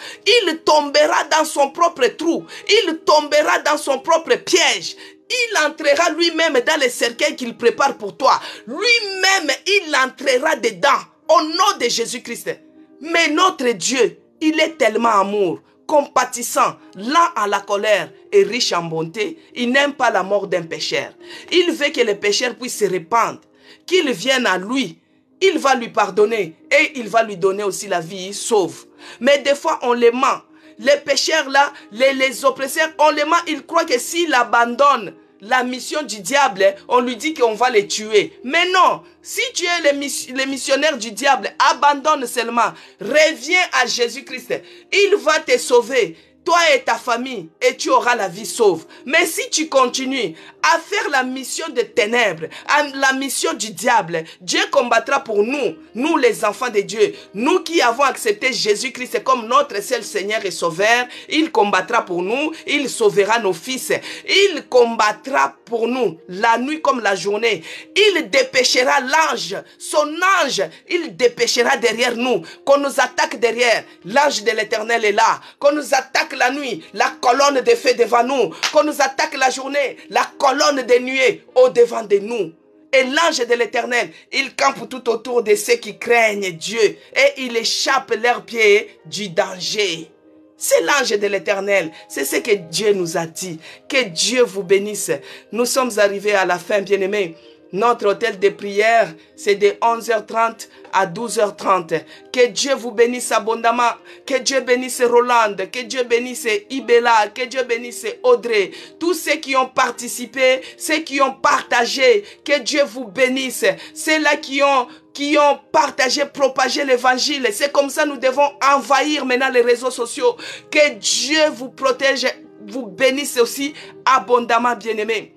Il tombera dans son propre trou. Il tombera dans son propre piège. Il entrera lui-même dans les cercueils qu'il prépare pour toi. Lui-même, il entrera dedans au nom de Jésus-Christ. Mais notre Dieu, il est tellement amour, compatissant, lent à la colère et riche en bonté. Il n'aime pas la mort d'un pécheur. Il veut que les pécheurs puissent se répandre, qu'ils viennent à lui. Il va lui pardonner et il va lui donner aussi la vie sauve. Mais des fois, on les ment. Les pécheurs là, les oppresseurs, on les ment. Ils croient que s'ils abandonnent la mission du diable, on lui dit qu'on va les tuer. Mais non, si tu es les missionnaires du diable, abandonne seulement. Reviens à Jésus-Christ. Il va te sauver. toi et ta famille, et tu auras la vie sauve. Mais si tu continues à faire la mission des ténèbres, la mission du diable, Dieu combattra pour nous, nous les enfants de Dieu, nous qui avons accepté Jésus-Christ comme notre seul Seigneur et Sauveur. Il combattra pour nous, il sauvera nos fils, il combattra pour nous la nuit comme la journée. Il dépêchera l'ange, son ange, il dépêchera derrière nous, qu'on nous attaque derrière. L'ange de l'Éternel est là, qu'on nous attaque la nuit, la colonne de feu devant nous, qu'on nous attaque la journée, la colonne de nuée au-devant de nous. Et l'ange de l'Éternel, il campe tout autour de ceux qui craignent Dieu et il échappe leurs pieds du danger. C'est l'ange de l'Éternel. C'est ce que Dieu nous a dit. Que Dieu vous bénisse. Nous sommes arrivés à la fin, bien-aimés. Notre hôtel de prière, c'est de 11h30 à 12h30. Que Dieu vous bénisse abondamment. Que Dieu bénisse Roland. Que Dieu bénisse Ibela. Que Dieu bénisse Audrey. Tous ceux qui ont participé, ceux qui ont partagé. Que Dieu vous bénisse. Ceux-là qui ont partagé, propagé l'évangile. C'est comme ça nous devons envahir maintenant les réseaux sociaux. Que Dieu vous protège, vous bénisse aussi abondamment, bien-aimés.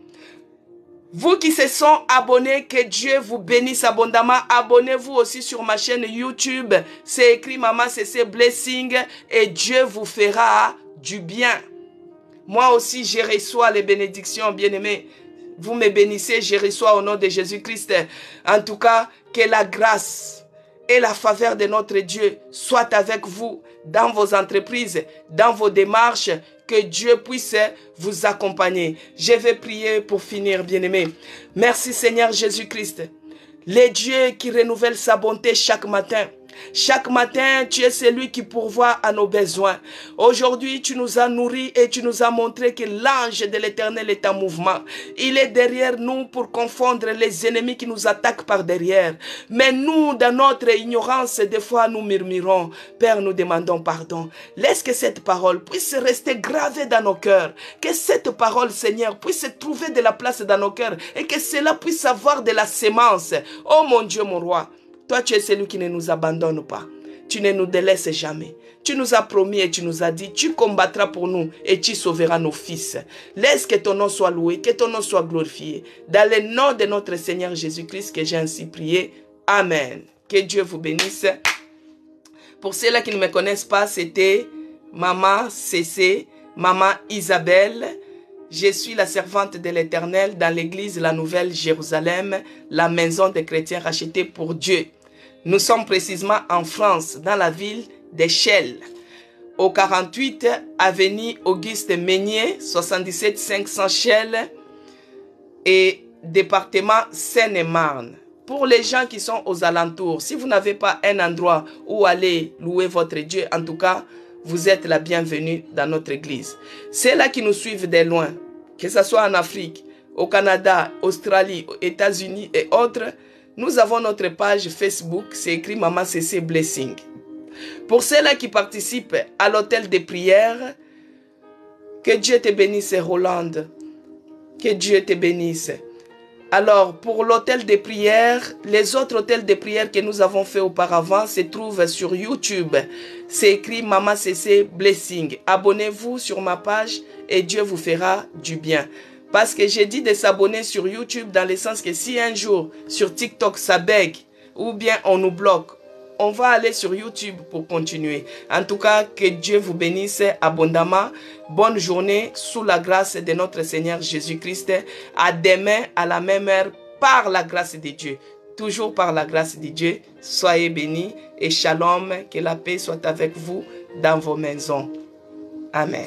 Vous qui se sont abonnés, que Dieu vous bénisse abondamment. Abonnez-vous aussi sur ma chaîne YouTube. C'est écrit Maman CC Blessing et Dieu vous fera du bien. Moi aussi, je reçois les bénédictions, bien-aimés. Vous me bénissez, je reçois au nom de Jésus-Christ. En tout cas, que la grâce et la faveur de notre Dieu soient avec vous dans vos entreprises, dans vos démarches. Que Dieu puisse vous accompagner. Je vais prier pour finir, bien-aimés. Merci Seigneur Jésus-Christ. Le Dieu qui renouvelle sa bonté chaque matin. Chaque matin, tu es celui qui pourvoit à nos besoins. Aujourd'hui, tu nous as nourris et tu nous as montré que l'ange de l'Éternel est en mouvement. Il est derrière nous pour confondre les ennemis qui nous attaquent par derrière. Mais nous, dans notre ignorance, des fois, nous murmurons. Père, nous demandons pardon. Laisse que cette parole puisse rester gravée dans nos cœurs. Que cette parole, Seigneur, puisse trouver de la place dans nos cœurs et que cela puisse avoir de la sémence. Oh mon Dieu, mon roi. Toi, tu es celui qui ne nous abandonne pas. Tu ne nous délaisses jamais. Tu nous as promis et tu nous as dit, tu combattras pour nous et tu sauveras nos fils. Laisse que ton nom soit loué, que ton nom soit glorifié. Dans le nom de notre Seigneur Jésus-Christ que j'ai ainsi prié. Amen. Que Dieu vous bénisse. Pour ceux-là qui ne me connaissent pas, c'était Maman CC, Maman Isabelle. Je suis la servante de l'Éternel dans l'église La Nouvelle Jérusalem, la maison des chrétiens rachetés pour Dieu. Nous sommes précisément en France, dans la ville d'Echelle, au 48 avenue Auguste Meunier, 77 500 Chelles et département Seine-et-Marne. Pour les gens qui sont aux alentours, si vous n'avez pas un endroit où aller louer votre Dieu, en tout cas, vous êtes la bienvenue dans notre église. Ceux-là qui nous suivent de loin, que ce soit en Afrique, au Canada, Australie, aux États-Unis et autres, nous avons notre page Facebook, c'est écrit Maman CC Blessing. Pour ceux-là qui participent à l'hôtel de prière, que Dieu te bénisse, Roland. Que Dieu te bénisse. Alors, pour l'hôtel de prière, les autres hôtels de prière que nous avons fait auparavant se trouvent sur YouTube. C'est écrit Maman CC Blessing. Abonnez-vous sur ma page et Dieu vous fera du bien. Parce que j'ai dit de s'abonner sur YouTube dans le sens que si un jour sur TikTok ça bug ou bien on nous bloque, on va aller sur YouTube pour continuer. En tout cas, que Dieu vous bénisse abondamment. Bonne journée sous la grâce de notre Seigneur Jésus-Christ. À demain, à la même heure, par la grâce de Dieu. Toujours par la grâce de Dieu. Soyez bénis et shalom. Que la paix soit avec vous dans vos maisons. Amen.